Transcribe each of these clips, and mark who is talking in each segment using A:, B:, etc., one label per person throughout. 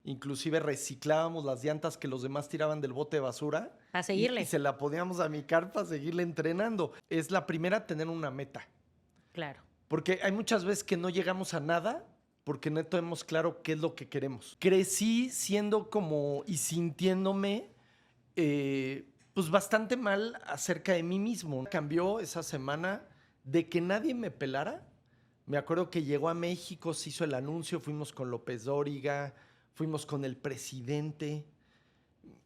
A: inclusive reciclábamos las llantas que los demás tiraban del bote de basura.
B: A seguirle.
A: Y se la poníamos a mi carpa para seguirle entrenando. Es la primera, tener una meta.
B: Claro.
A: Porque hay muchas veces que no llegamos a nada porque no tenemos claro qué es lo que queremos. Crecí siendo como y sintiéndome pues bastante mal acerca de mí mismo. Cambió esa semana de que nadie me pelara. Me acuerdo que llegó a México, se hizo el anuncio, fuimos con López Dóriga, fuimos con el presidente.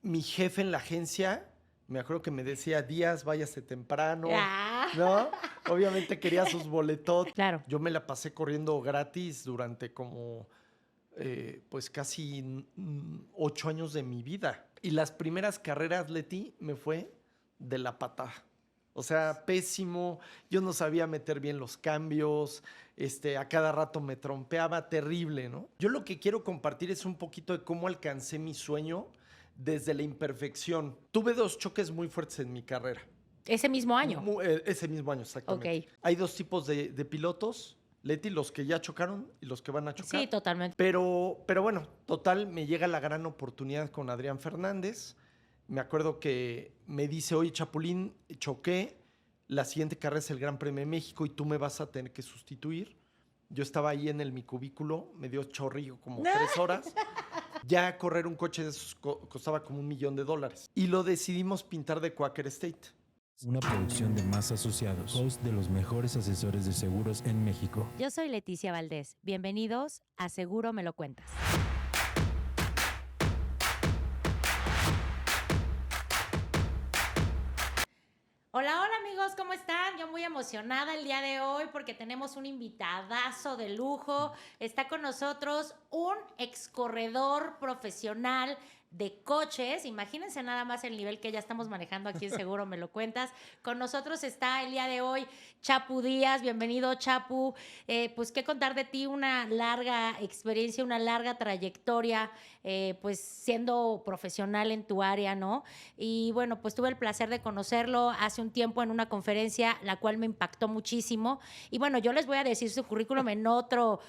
A: Mi jefe en la agencia, me acuerdo que me decía, Díaz, váyase temprano, ¿no? Obviamente quería sus boletos.
B: Claro.
A: Yo me la pasé corriendo gratis durante como, pues casi 8 años de mi vida. Y las primeras carreras, Leti, me fue de la patada. O sea, pésimo. Yo no sabía meter bien los cambios. A cada rato me trompeaba, terrible, ¿no? Yo lo que quiero compartir es un poquito de cómo alcancé mi sueño desde la imperfección. Tuve 2 choques muy fuertes en mi carrera.
B: ¿Ese mismo año?
A: Ese mismo año, exactamente.
B: Ok.
A: Hay 2 tipos de pilotos, Leti, los que ya chocaron y los que van a chocar.
B: Sí, totalmente.
A: Pero bueno, total, me llega la gran oportunidad con Adrián Fernández. Me acuerdo que me dice, oye, Chapulín, choqué, la siguiente carrera es el Gran Premio de México y tú me vas a tener que sustituir. Yo estaba ahí en mi cubículo, me dio chorrillo como 3 horas. Ya correr un coche de esos costaba como $1 millón. Y lo decidimos pintar de Quaker State.
C: Una producción de Más Asociados, host de los mejores asesores de seguros en México.
B: Yo soy Leticia Valdés. Bienvenidos a Seguro Me Lo Cuentas. Hola, hola amigos, ¿cómo están? Yo muy emocionada el día de hoy porque tenemos un invitadazo de lujo. Está con nosotros un excorredor profesional de coches. Imagínense nada más el nivel que ya estamos manejando aquí en Seguro Me Lo Cuentas. Con nosotros está el día de hoy Chapu Díaz. Bienvenido, Chapu. Pues qué contar de ti, una larga experiencia, una larga trayectoria, pues siendo profesional en tu área, ¿no? Y bueno, pues tuve el placer de conocerlo hace un tiempo en una conferencia, la cual me impactó muchísimo. Y bueno, yo les voy a decir su currículum en otro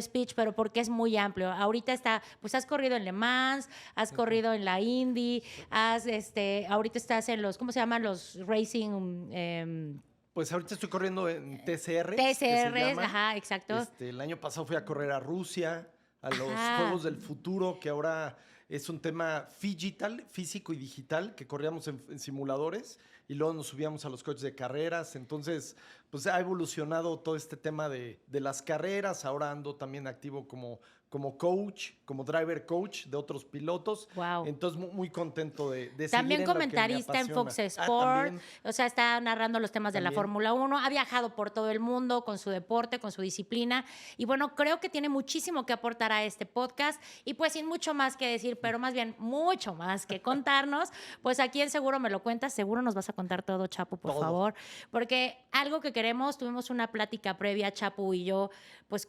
B: speech, pero porque es muy amplio. Ahorita pues has corrido en Le Mans, has corrido en la Indy, ahorita estás en los, ¿cómo se llaman? Los racing.
A: Pues ahorita estoy corriendo en TCR.
B: TCRs, ajá, exacto.
A: El año pasado fui a correr a Rusia, a los Juegos del Futuro, que ahora es un tema físico y digital, que corríamos en simuladores y luego nos subíamos a los coches de carreras. Entonces, pues ha evolucionado todo este tema de las carreras. Ahora ando también activo como coach, como driver coach de otros pilotos.
B: Wow.
A: Entonces, muy contento de seguir
B: también
A: en
B: comentarista en Fox Sport. O sea, está narrando los temas de la Fórmula 1. Ha viajado por todo el mundo con su deporte, con su disciplina. Y bueno, creo que tiene muchísimo que aportar a este podcast. Y pues sin mucho más que decir, pero más bien mucho más que contarnos, pues aquí en Seguro Me Lo Cuentas. Seguro nos vas a contar todo, Chapu, por favor. Porque algo que queremos, tuvimos una plática previa, Chapu y yo, pues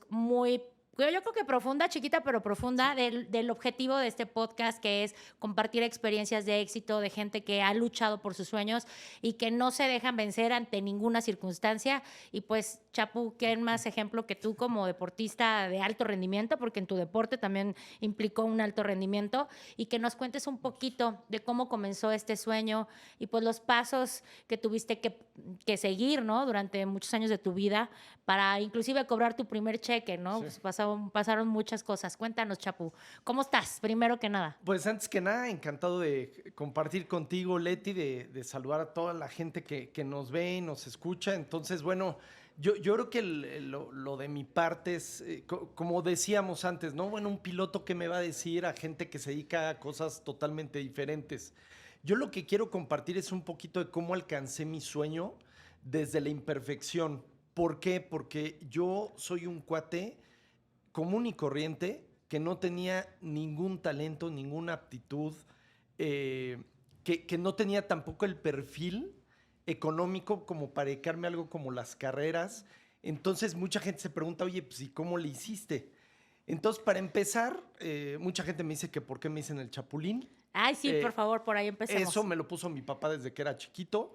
B: yo creo que profunda, chiquita, pero profunda, del objetivo de este podcast, que es compartir experiencias de éxito de gente que ha luchado por sus sueños y que no se dejan vencer ante ninguna circunstancia. Y pues, Chapu, ¿qué más ejemplo que tú como deportista de alto rendimiento? Porque en tu deporte también implicó un alto rendimiento. Y que nos cuentes un poquito de cómo comenzó este sueño y pues los pasos que tuviste que seguir, ¿no? Durante muchos años de tu vida para inclusive cobrar tu primer cheque, ¿no?
A: Sí.
B: Pues pasaron muchas cosas. Cuéntanos, Chapu, ¿cómo estás? Primero que nada.
A: Pues antes que nada, encantado de compartir contigo, Leti, de saludar a toda la gente que nos ve y nos escucha. Entonces, bueno, yo creo que lo de mi parte es, como decíamos antes, ¿no? Bueno, un piloto que me va a decir a gente que se dedica a cosas totalmente diferentes. Yo lo que quiero compartir es un poquito de cómo alcancé mi sueño desde la imperfección. ¿Por qué? Porque yo soy un cuate común y corriente que no tenía ningún talento, ninguna aptitud, que no tenía tampoco el perfil económico como para dedicarme a algo como las carreras. Entonces mucha gente se pregunta, oye, pues ¿y cómo le hiciste? Entonces, para empezar, mucha gente me dice que por qué me dicen el Chapulín.
B: Ay, sí, por favor, por ahí empecemos.
A: Eso me lo puso mi papá desde que era chiquito,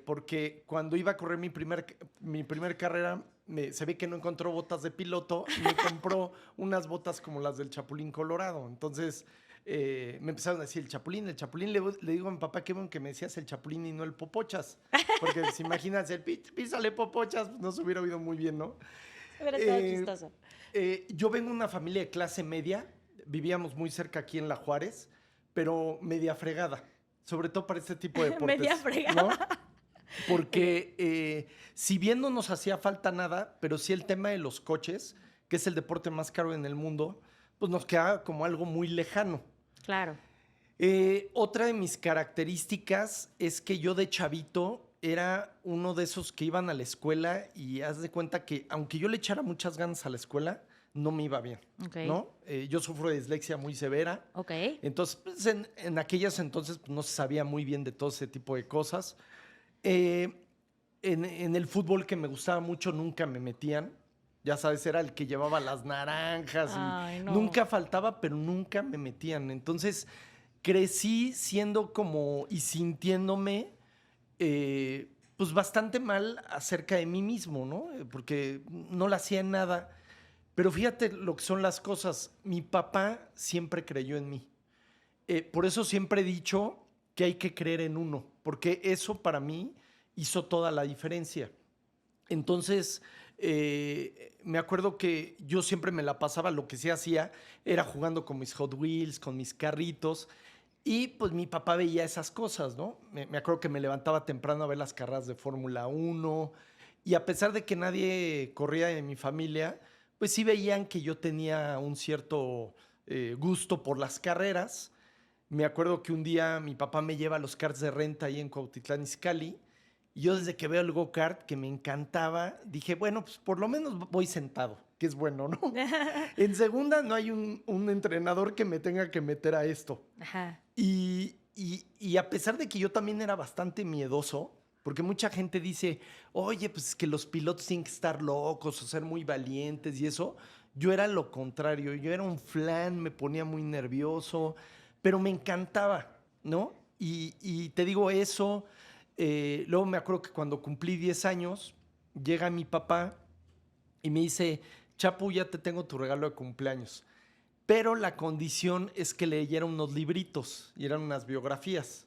A: porque cuando iba a correr mi primer carrera, se ve que no encontró botas de piloto y me compró unas botas como las del Chapulín Colorado. Entonces me empezaron a decir el Chapulín. Le digo a mi papá, qué bueno que me decías el Chapulín y no el Popochas. Porque si imaginas el písale Popochas, no se hubiera oído muy bien, ¿no?
B: Hubiera estado chistoso.
A: Yo vengo de una familia de clase media. Vivíamos muy cerca aquí en La Juárez, pero media fregada. Sobre todo para este tipo de deportes.
B: Media fregada.
A: ¿No? Porque si bien no nos hacía falta nada, pero sí el tema de los coches, que es el deporte más caro en el mundo, pues nos queda como algo muy lejano.
B: Claro.
A: Otra de mis características es que yo de chavito era uno de esos que iban a la escuela y haz de cuenta que aunque yo le echara muchas ganas a la escuela, no me iba bien,
B: Okay.
A: ¿no? Yo sufro de dislexia muy severa.
B: Ok.
A: Entonces, pues, en aquellas entonces pues, no se sabía muy bien de todo ese tipo de cosas. En el fútbol que me gustaba mucho nunca me metían. Ya sabes, era el que llevaba las naranjas.
B: Ay, no.
A: Nunca faltaba, pero nunca me metían. Entonces, crecí siendo como y sintiéndome pues bastante mal acerca de mí mismo, ¿no? Porque no le hacía nada. Pero fíjate lo que son las cosas. Mi papá siempre creyó en mí. Por eso siempre he dicho que hay que creer en uno, porque eso para mí hizo toda la diferencia. Entonces, me acuerdo que yo siempre me la pasaba, lo que sí hacía era jugando con mis Hot Wheels, con mis carritos, y pues mi papá veía esas cosas, ¿no? Me acuerdo que me levantaba temprano a ver las carreras de Fórmula 1, y a pesar de que nadie corría en mi familia, pues sí veían que yo tenía un cierto gusto por las carreras. Me acuerdo que un día mi papá me lleva a los karts de renta ahí en Cuautitlán Izcalli. Y yo desde que veo el go-kart, que me encantaba, dije, bueno, pues por lo menos voy sentado, que es bueno, ¿no? En segunda no hay un entrenador que me tenga que meter a esto.
B: Ajá.
A: Y a pesar de que yo también era bastante miedoso, porque mucha gente dice, oye, pues es que los pilotos tienen que estar locos o ser muy valientes y eso. Yo era lo contrario, yo era un flan, me ponía muy nervioso, pero me encantaba, ¿no? Y te digo eso, luego me acuerdo que cuando cumplí 10 años, llega mi papá y me dice, Chapu, ya te tengo tu regalo de cumpleaños. Pero la condición es que leyera unos libritos y eran unas biografías.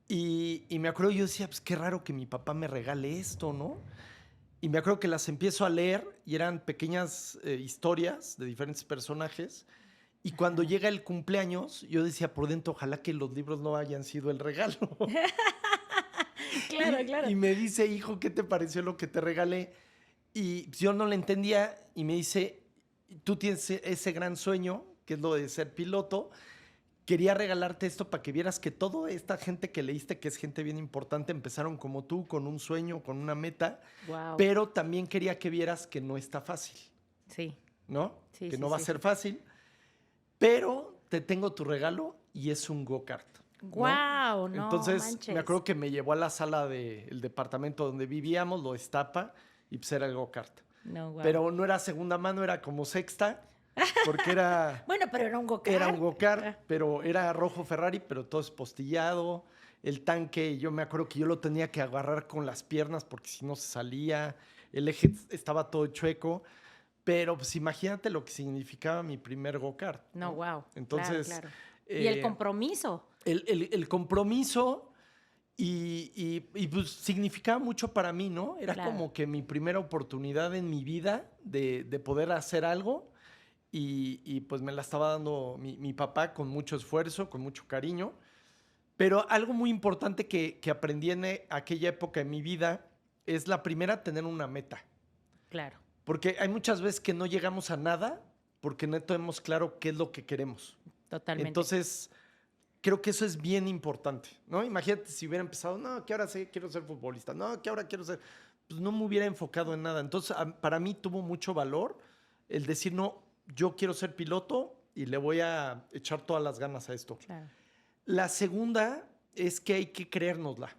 A: Y me acuerdo, yo decía, pues qué raro que mi papá me regale esto, ¿no? Y me acuerdo que las empiezo a leer y eran pequeñas historias de diferentes personajes. Y cuando llega el cumpleaños, yo decía por dentro, ojalá que los libros no hayan sido el regalo.
B: Claro.
A: Y me dice, hijo, ¿qué te pareció lo que te regalé? Y yo no le entendía y me dice, tú tienes ese gran sueño, que es lo de ser piloto. Quería regalarte esto para que vieras que toda esta gente que leíste, que es gente bien importante, empezaron como tú, con un sueño, con una meta.
B: Wow.
A: Pero también quería que vieras que no está fácil.
B: Sí.
A: ¿No?
B: Sí,
A: que
B: sí,
A: no va
B: sí.
A: a ser fácil. Pero te tengo tu regalo y es un go-kart.
B: Wow, no
A: Entonces,
B: manches.
A: me acuerdo que me llevó a la sala del departamento donde vivíamos, lo destapa y pues era el go-kart.
B: No, wow.
A: Pero no era segunda mano, era como sexta, porque era...
B: Bueno, pero era un go-kart.
A: Era un go-kart, pero era rojo Ferrari, pero todo espostillado. El tanque, yo me acuerdo que yo lo tenía que agarrar con las piernas porque si no se salía. El eje estaba todo chueco. Pero pues imagínate lo que significaba mi primer go-kart.
B: No, wow.
A: Entonces...
B: Claro. Y el compromiso.
A: El compromiso y pues significaba mucho para mí, ¿no? Era
B: Claro.
A: como que mi primera oportunidad en mi vida de poder hacer algo y pues me la estaba dando mi papá con mucho esfuerzo, con mucho cariño. Pero algo muy importante que aprendí en aquella época de mi vida es la primera, tener una meta.
B: Claro.
A: Porque hay muchas veces que no llegamos a nada porque no tenemos claro qué es lo que queremos.
B: Totalmente.
A: Entonces, creo que eso es bien importante, ¿no? Imagínate si hubiera empezado, no, que ahora sí quiero ser futbolista, no, que ahora quiero ser... Pues no me hubiera enfocado en nada. Entonces, para mí tuvo mucho valor el decir, no, yo quiero ser piloto y le voy a echar todas las ganas a esto.
B: Claro.
A: La segunda es que hay que creérnosla.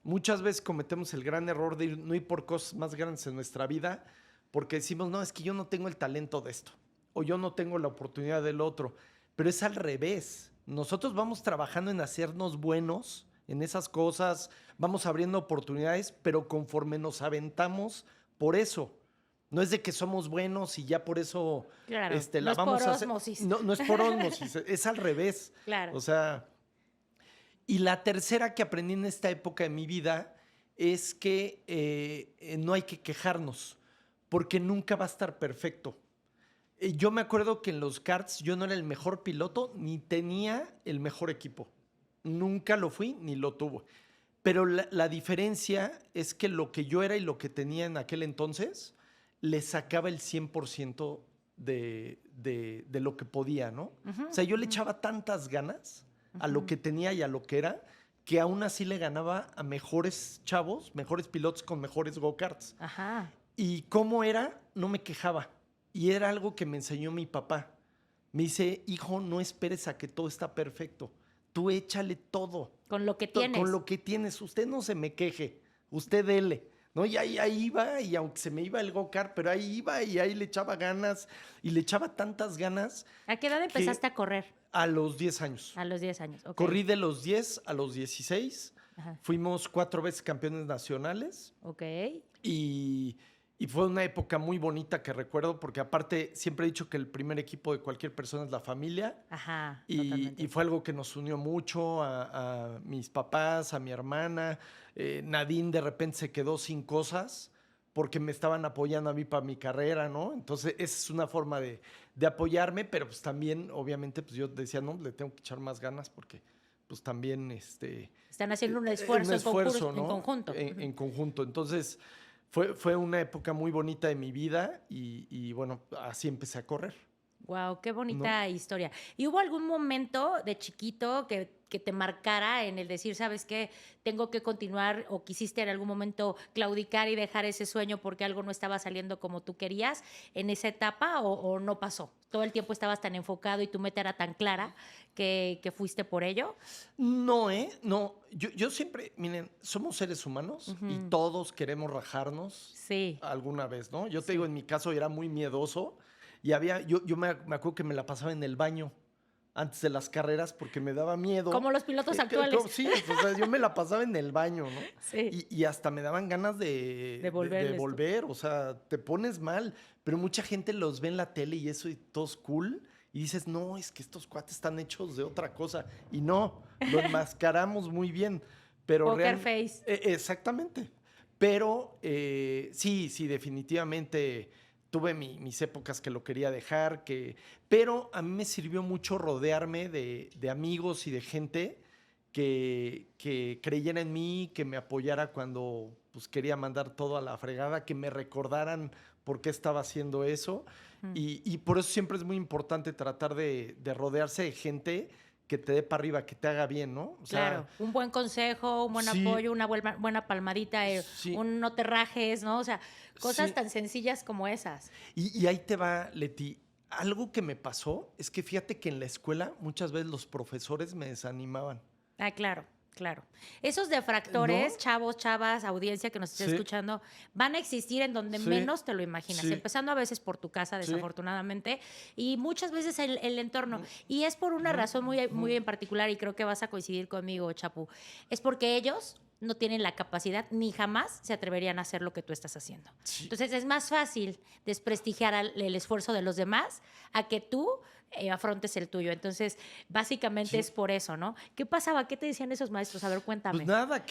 A: Muchas veces cometemos el gran error de no ir por cosas más grandes en nuestra vida porque decimos, no, es que yo no tengo el talento de esto o yo no tengo la oportunidad del otro. Pero es al revés. Nosotros vamos trabajando en hacernos buenos en esas cosas, vamos abriendo oportunidades, pero conforme nos aventamos por eso, No es de que somos buenos y ya por eso
B: Claro,
A: la
B: no es
A: vamos
B: por
A: a hacer.
B: ósmosis.
A: No es por ósmosis, es al revés.
B: Claro.
A: O sea, y la tercera que aprendí en esta época de mi vida es que no hay que quejarnos, porque nunca va a estar perfecto. Yo me acuerdo que en los karts yo no era el mejor piloto ni tenía el mejor equipo. Nunca lo fui ni lo tuve. Pero la diferencia es que lo que yo era y lo que tenía en aquel entonces le sacaba el 100% de lo que podía, ¿no? O sea, yo le echaba tantas ganas a lo que tenía y a lo que era, que aún así le ganaba a mejores chavos, mejores pilotos con mejores go-karts.
B: Ajá.
A: Y cómo era, no me quejaba. Y era algo que me enseñó mi papá. Me dice, hijo, no esperes a que todo está perfecto. Tú échale todo.
B: Con lo que tienes.
A: Con lo que tienes. Usted no se me queje. Usted dele. ¿No? Y ahí iba, y aunque se me iba el go-kart, pero ahí iba y ahí le echaba ganas. Y le echaba tantas ganas.
B: ¿A qué edad empezaste a correr?
A: A los 10 años.
B: A los 10 años, ok.
A: Corrí de los 10 a los 16.
B: Ajá.
A: Fuimos 4 veces campeones nacionales.
B: Ok.
A: Y fue una época muy bonita que recuerdo, porque aparte siempre he dicho que el primer equipo de cualquier persona es la familia.
B: Ajá,
A: Y fue algo que nos unió mucho a mis papás, a mi hermana. Nadine de repente se quedó sin cosas porque me estaban apoyando a mí para mi carrera, ¿no? Entonces esa es una forma de apoyarme, pero pues también obviamente pues yo decía, no, le tengo que echar más ganas porque pues también
B: están haciendo un esfuerzo,
A: ¿no?
B: en conjunto.
A: En conjunto. Entonces fue una época muy bonita de mi vida y bueno, así empecé a correr.
B: Wow, qué bonita historia. ¿Y hubo algún momento de chiquito que te marcara en el decir, sabes qué, tengo que continuar, o quisiste en algún momento claudicar y dejar ese sueño porque algo no estaba saliendo como tú querías en esa etapa, o no pasó? ¿Todo el tiempo estabas tan enfocado y tu meta era tan clara que fuiste por ello?
A: No, no. Yo siempre, miren, somos seres humanos y todos queremos rajarnos alguna vez, ¿no? Yo te digo, en mi caso era muy miedoso. Y yo me acuerdo que me la pasaba en el baño antes de las carreras porque me daba miedo.
B: Como los pilotos actuales.
A: Sí, o sea, yo me la pasaba en el baño, ¿no?
B: Sí.
A: Y hasta me daban ganas de volver, o sea, te pones mal. Pero mucha gente los ve en la tele y eso y todos cool. Y dices, no, es que estos cuates están hechos de otra cosa. Y no, lo enmascaramos muy bien. Pero
B: Poker face.
A: Exactamente. Pero sí, definitivamente tuve mis épocas que lo quería dejar, pero a mí me sirvió mucho rodearme de amigos y de gente que creyera en mí, que me apoyara cuando pues, quería mandar todo a la fregada, que me recordaran por qué estaba haciendo eso. Y por eso siempre es muy importante tratar de rodearse de gente que te dé para arriba, que te haga bien, ¿no? O sea,
B: claro, un buen consejo, un buen apoyo, una buena palmadita, un no te rajes, ¿no? O sea, cosas tan sencillas como esas.
A: Y ahí te va, Leti. Algo que me pasó es que fíjate que en la escuela muchas veces los profesores me desanimaban.
B: Ah, claro. Claro. Esos defractores, chavos, chavas, audiencia que nos esté escuchando, van a existir en donde menos te lo imaginas, empezando a veces por tu casa, desafortunadamente, y muchas veces el entorno. Y es por una razón muy en particular, y creo que vas a coincidir conmigo, Chapu. Es porque ellos no tienen la capacidad ni jamás se atreverían a hacer lo que tú estás haciendo. Sí. Entonces es más fácil desprestigiar el esfuerzo de los demás a que tú afrontes el tuyo. Entonces, básicamente es por eso, ¿no? ¿Qué pasaba? ¿Qué te decían esos maestros? A ver, cuéntame.
A: Pues nada,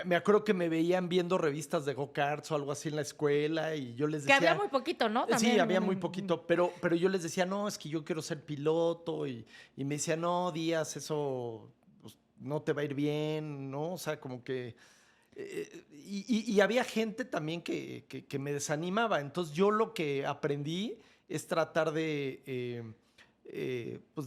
A: me acuerdo que me veían viendo revistas de go-karts o algo así en la escuela y yo les decía...
B: Que había muy poquito, ¿no? También.
A: Sí, había muy poquito, pero yo les decía, no, es que yo quiero ser piloto y me decía, no, Díaz, eso pues, no te va a ir bien, ¿no? O sea, como que... y había gente también que me desanimaba. Entonces, yo lo que aprendí es tratar pues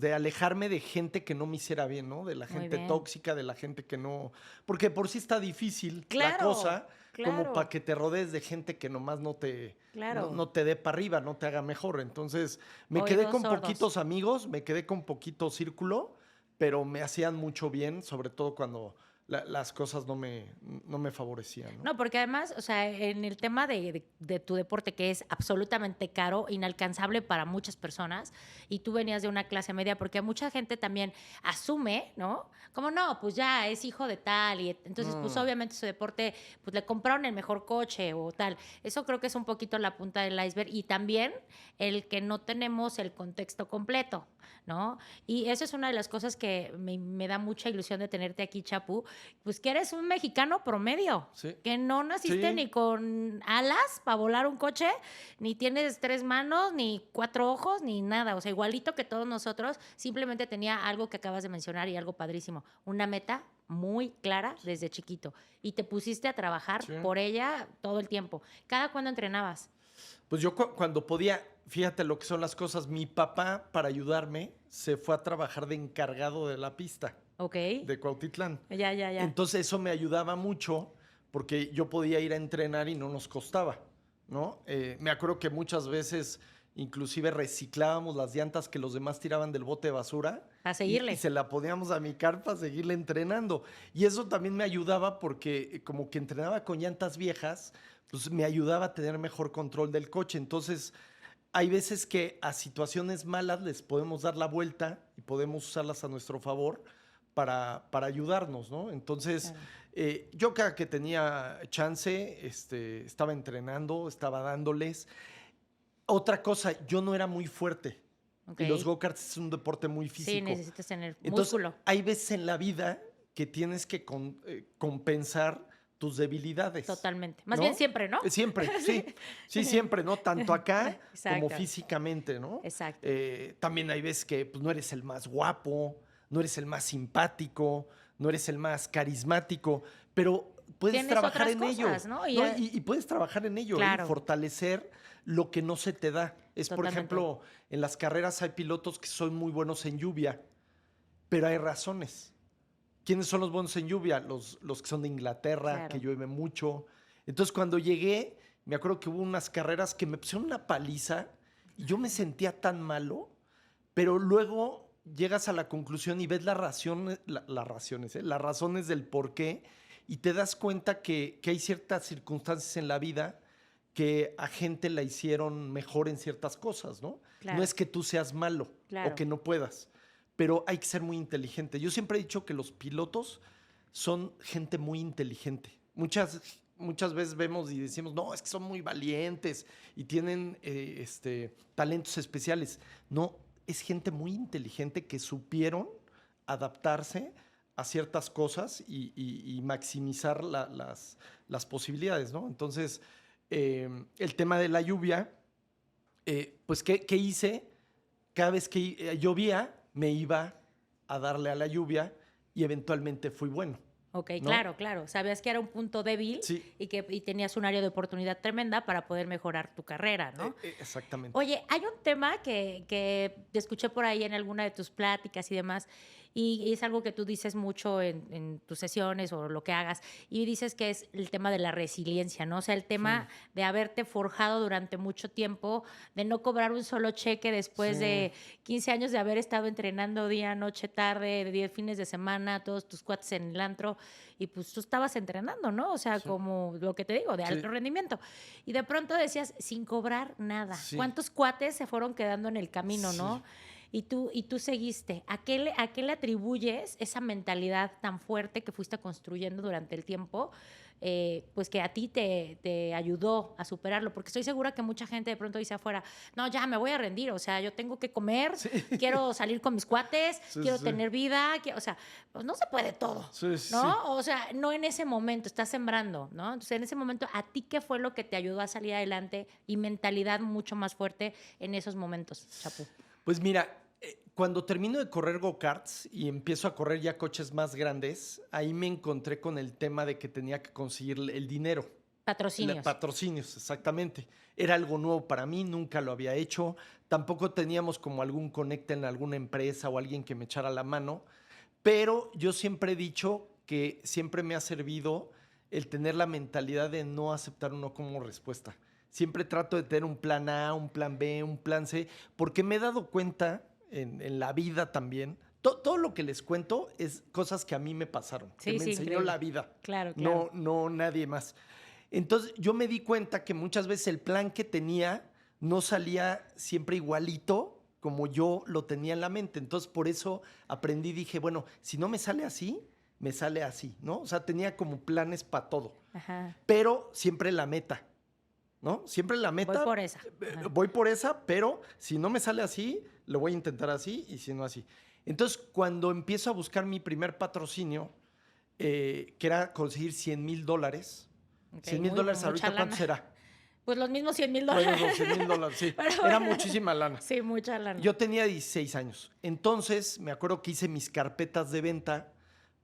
A: de alejarme de gente que no me hiciera bien, ¿no? De la gente tóxica, de la gente que no... Porque por sí está difícil la cosa, como para que te rodees de gente que nomás no te dé para arriba, no te haga mejor. Entonces, me quedé con poquitos amigos, me quedé con poquito círculo, pero me hacían mucho bien, sobre todo cuando las cosas no me favorecían, ¿no?
B: No, porque además, o sea, en el tema de tu deporte, que es absolutamente caro, inalcanzable para muchas personas, y tú venías de una clase media, porque mucha gente también asume, ¿no? Como, no, pues ya es hijo de tal, y entonces, pues obviamente su deporte, pues le compraron el mejor coche o tal. Eso creo que es un poquito la punta del iceberg, y también el que no tenemos el contexto completo, ¿no? Y eso es una de las cosas que me da mucha ilusión de tenerte aquí, Chapu, pues que eres un mexicano promedio,
A: Sí.
B: que no naciste ni con alas para volar un coche, ni tienes 3 manos, ni 4 ojos, ni nada. O sea, igualito que todos nosotros, simplemente tenía algo que acabas de mencionar y algo padrísimo, una meta muy clara desde chiquito. Y te pusiste a trabajar por ella todo el tiempo. ¿Cada cuándo entrenabas?
A: Pues yo cuando podía, fíjate lo que son las cosas, mi papá, para ayudarme, se fue a trabajar de encargado de la pista.
B: Ok.
A: De Cuautitlán.
B: Ya.
A: Entonces eso me ayudaba mucho porque yo podía ir a entrenar y no nos costaba, ¿no? Me acuerdo que muchas veces inclusive reciclábamos las llantas que los demás tiraban del bote de basura.
B: Para seguirle.
A: Y se la poníamos a mi carpa a seguirle entrenando. Y eso también me ayudaba porque como que entrenaba con llantas viejas, pues me ayudaba a tener mejor control del coche. Entonces hay veces que a situaciones malas les podemos dar la vuelta y podemos usarlas a nuestro favor para ayudarnos, ¿no? Entonces, yo cada que tenía chance, estaba entrenando, estaba dándoles. Otra cosa, yo no era muy fuerte.
B: Okay.
A: Y los go-karts es un deporte muy físico.
B: Sí, necesitas tener
A: músculo.
B: Entonces,
A: hay veces en la vida que tienes que compensar tus debilidades.
B: Totalmente. Más bien siempre, ¿no?
A: Siempre, sí. Sí, siempre, ¿no? Tanto acá como físicamente, ¿no?
B: Exacto.
A: También hay veces que pues, no eres el más guapo, no eres el más simpático, no eres el más carismático, pero puedes trabajar en ello.
B: ¿No?
A: Y puedes trabajar en ello,
B: claro.
A: Y fortalecer lo que no se te da. Es,
B: Totalmente.
A: por ejemplo, en las carreras hay pilotos que son muy buenos en lluvia, pero hay razones. ¿Quiénes son los buenos en lluvia? Los que son de Inglaterra, que llueve mucho. Entonces, cuando llegué, me acuerdo que hubo unas carreras que me pusieron una paliza y yo me sentía tan malo, pero luego llegas a la conclusión y ves las razones del por qué y te das cuenta que hay ciertas circunstancias en la vida que a gente la hicieron mejor en ciertas cosas, ¿no? Claro. No es que tú seas malo o que no puedas, pero hay que ser muy inteligente. Yo siempre he dicho que los pilotos son gente muy inteligente. Muchas veces vemos y decimos, no, es que son muy valientes y tienen talentos especiales. No, es gente muy inteligente que supieron adaptarse a ciertas cosas y maximizar las posibilidades, ¿no? Entonces, el tema de la lluvia, pues, ¿qué hice? Cada vez que llovía, me iba a darle a la lluvia y eventualmente fui bueno.
B: Ok, ¿no? Claro. Sabías que era un punto débil y tenías un área de oportunidad tremenda para poder mejorar tu carrera, ¿no?
A: Exactamente.
B: Oye, hay un tema que te escuché por ahí en alguna de tus pláticas y demás, y es algo que tú dices mucho en tus sesiones o lo que hagas, y dices que es el tema de la resiliencia, ¿no? O sea, el tema de haberte forjado durante mucho tiempo, de no cobrar un solo cheque después de 15 años de haber estado entrenando día, noche, tarde, de 10 fines de semana, todos tus cuates en el antro, y pues tú estabas entrenando, ¿no? O sea, como lo que te digo, de alto rendimiento. Y de pronto decías, sin cobrar nada. Sí. ¿Cuántos cuates se fueron quedando en el camino, no? Y tú seguiste. ¿A qué le atribuyes esa mentalidad tan fuerte que fuiste construyendo durante el tiempo? Pues que a ti te ayudó a superarlo, porque estoy segura que mucha gente de pronto dice afuera, no, ya me voy a rendir, o sea, yo tengo que comer, quiero salir con mis cuates, quiero tener vida, o sea, pues no se puede todo, ¿no? O sea, no en ese momento, estás sembrando, ¿no? Entonces, en ese momento, ¿a ti qué fue lo que te ayudó a salir adelante y mentalidad mucho más fuerte en esos momentos, Chapu?
A: Pues mira, cuando termino de correr go-karts y empiezo a correr ya coches más grandes, ahí me encontré con el tema de que tenía que conseguir el dinero.
B: Patrocinios.
A: Patrocinios, exactamente. Era algo nuevo para mí, nunca lo había hecho. Tampoco teníamos como algún conecte en alguna empresa o alguien que me echara la mano. Pero yo siempre he dicho que siempre me ha servido el tener la mentalidad de no aceptar un no como respuesta. Siempre trato de tener un plan A, un plan B, un plan C, porque me he dado cuenta en la vida también, todo lo que les cuento es cosas que a mí me pasaron, que me enseñó
B: increíble.
A: la vida.
B: Claro.
A: No nadie más. Entonces, yo me di cuenta que muchas veces el plan que tenía no salía siempre igualito como yo lo tenía en la mente. Entonces, por eso aprendí, dije, bueno, si no me sale así, me sale así, ¿no? O sea, tenía como planes para todo.
B: Ajá.
A: Pero siempre la meta, ¿no? Siempre la meta.
B: Voy por esa.
A: Voy por esa, pero si no me sale así, lo voy a intentar así y si no así. Entonces, cuando empiezo a buscar mi primer patrocinio, que era conseguir $100,000,
B: Okay,
A: $100,000 ahorita,
B: lana.
A: ¿cuánto será?
B: Pues los mismos $100,000.
A: Bueno, los $100,000, sí.
B: Pero
A: Era muchísima lana.
B: Sí, mucha lana.
A: Yo tenía 16 años. Entonces, me acuerdo que hice mis carpetas de venta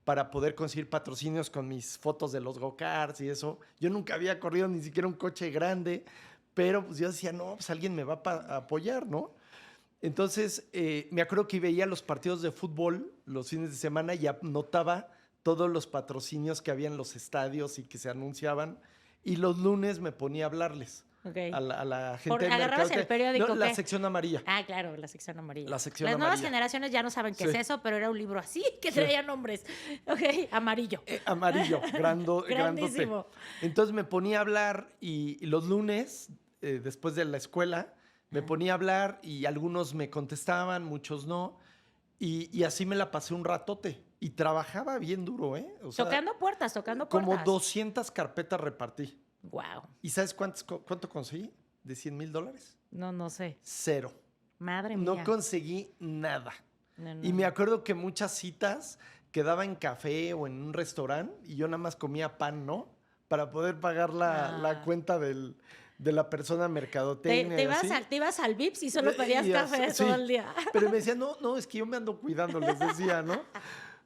A: para poder conseguir patrocinios con mis fotos de los go-karts y eso. Yo nunca había corrido ni siquiera un coche grande, pero pues yo decía, no, pues alguien me va a apoyar, ¿no? Entonces, me acuerdo que veía los partidos de fútbol los fines de semana y anotaba todos los patrocinios que había en los estadios y que se anunciaban. Y los lunes me ponía a hablarles a la gente del
B: ¿Agarrabas
A: mercado.
B: el periódico?
A: No, la
B: ¿qué?
A: sección amarilla.
B: Ah, claro, la sección amarilla.
A: La sección
B: Las nuevas
A: amarilla.
B: generaciones ya no saben qué
A: Sí.
B: es eso, pero era un libro así que traía nombres. Ok, amarillo.
A: Amarillo, grandote.
B: Grandísimo.
A: Entonces me ponía a hablar y los lunes, después de la escuela, me ponía a hablar y algunos me contestaban, muchos no. Y así me la pasé un ratote. Y trabajaba bien duro, ¿eh? O sea,
B: Tocando puertas.
A: como 200 carpetas repartí.
B: Wow.
A: ¿Y sabes cuánto conseguí de $100,000?
B: No sé.
A: 0.
B: Madre mía.
A: No conseguí nada.
B: No.
A: Y me acuerdo que muchas citas quedaba en café o en un restaurante y yo nada más comía pan, ¿no? Para poder pagar la cuenta de la persona mercadotecnia.
B: Te ibas al Vips y solo pedías café
A: sí.
B: todo el día.
A: Pero me decían, no, es que yo me ando cuidando, les decía, ¿no?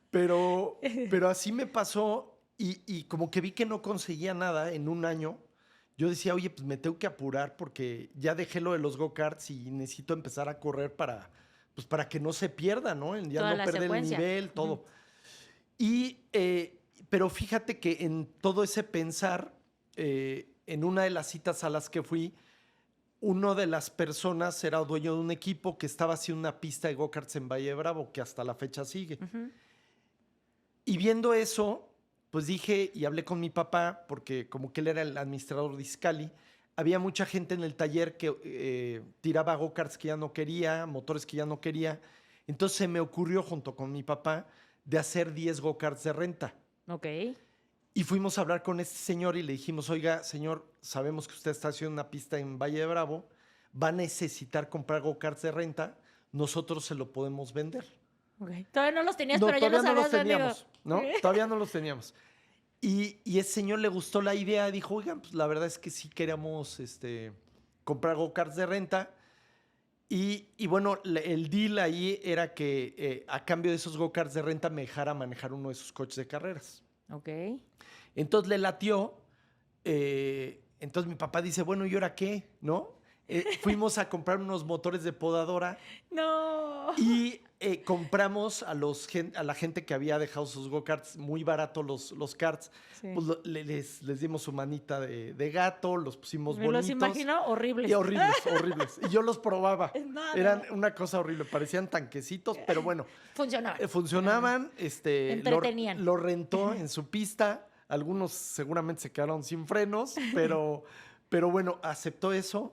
A: Pero así me pasó y como que vi que no conseguía nada en un año. Yo decía, oye, pues me tengo que apurar porque ya dejé lo de los go-karts y necesito empezar a correr para que no se pierda, ¿no? Ya
B: Toda
A: no
B: la
A: perder el
B: secuencia.
A: nivel, todo. Pero fíjate que en todo ese pensar, en una de las citas a las que fui, uno de las personas era dueño de un equipo que estaba haciendo una pista de go-karts en Valle de Bravo, que hasta la fecha sigue.
B: Ujú.
A: Y viendo eso, pues dije, y hablé con mi papá, porque como que él era el administrador de Iscali, había mucha gente en el taller que tiraba go-karts que ya no quería, motores que ya no quería. Entonces se me ocurrió, junto con mi papá, de hacer 10 go-karts de renta.
B: Ok.
A: Y fuimos a hablar con este señor y le dijimos, oiga, señor, sabemos que usted está haciendo una pista en Valle de Bravo, va a necesitar comprar go-karts de renta, nosotros se lo podemos vender.
B: Okay. Todavía no los tenías,
A: No,
B: pero ya los
A: todavía no
B: habías
A: los teníamos,
B: vendido.
A: ¿no? Todavía no los teníamos. Y ese señor le gustó la idea, dijo, oigan, pues la verdad es que sí queríamos comprar go-karts de renta. Y bueno, el deal ahí era que a cambio de esos go-karts de renta me dejara manejar uno de sus coches de carreras.
B: Ok.
A: Entonces le latió. Entonces mi papá dice, bueno, ¿y ahora qué? ¿No? Fuimos a comprar unos motores de podadora.
B: No.
A: Y compramos a la gente que había dejado sus go-karts muy barato los karts.
B: Sí.
A: Pues les dimos su manita de gato, los pusimos
B: Me
A: bonitos.
B: los imagino horribles.
A: Y horribles. Y yo los probaba.
B: No.
A: Eran una cosa horrible. Parecían tanquecitos, pero bueno.
B: Funcionaban.
A: Funcionaban.
B: Entretenían.
A: Lo rentó en su pista. Algunos seguramente se quedaron sin frenos, pero bueno, aceptó eso.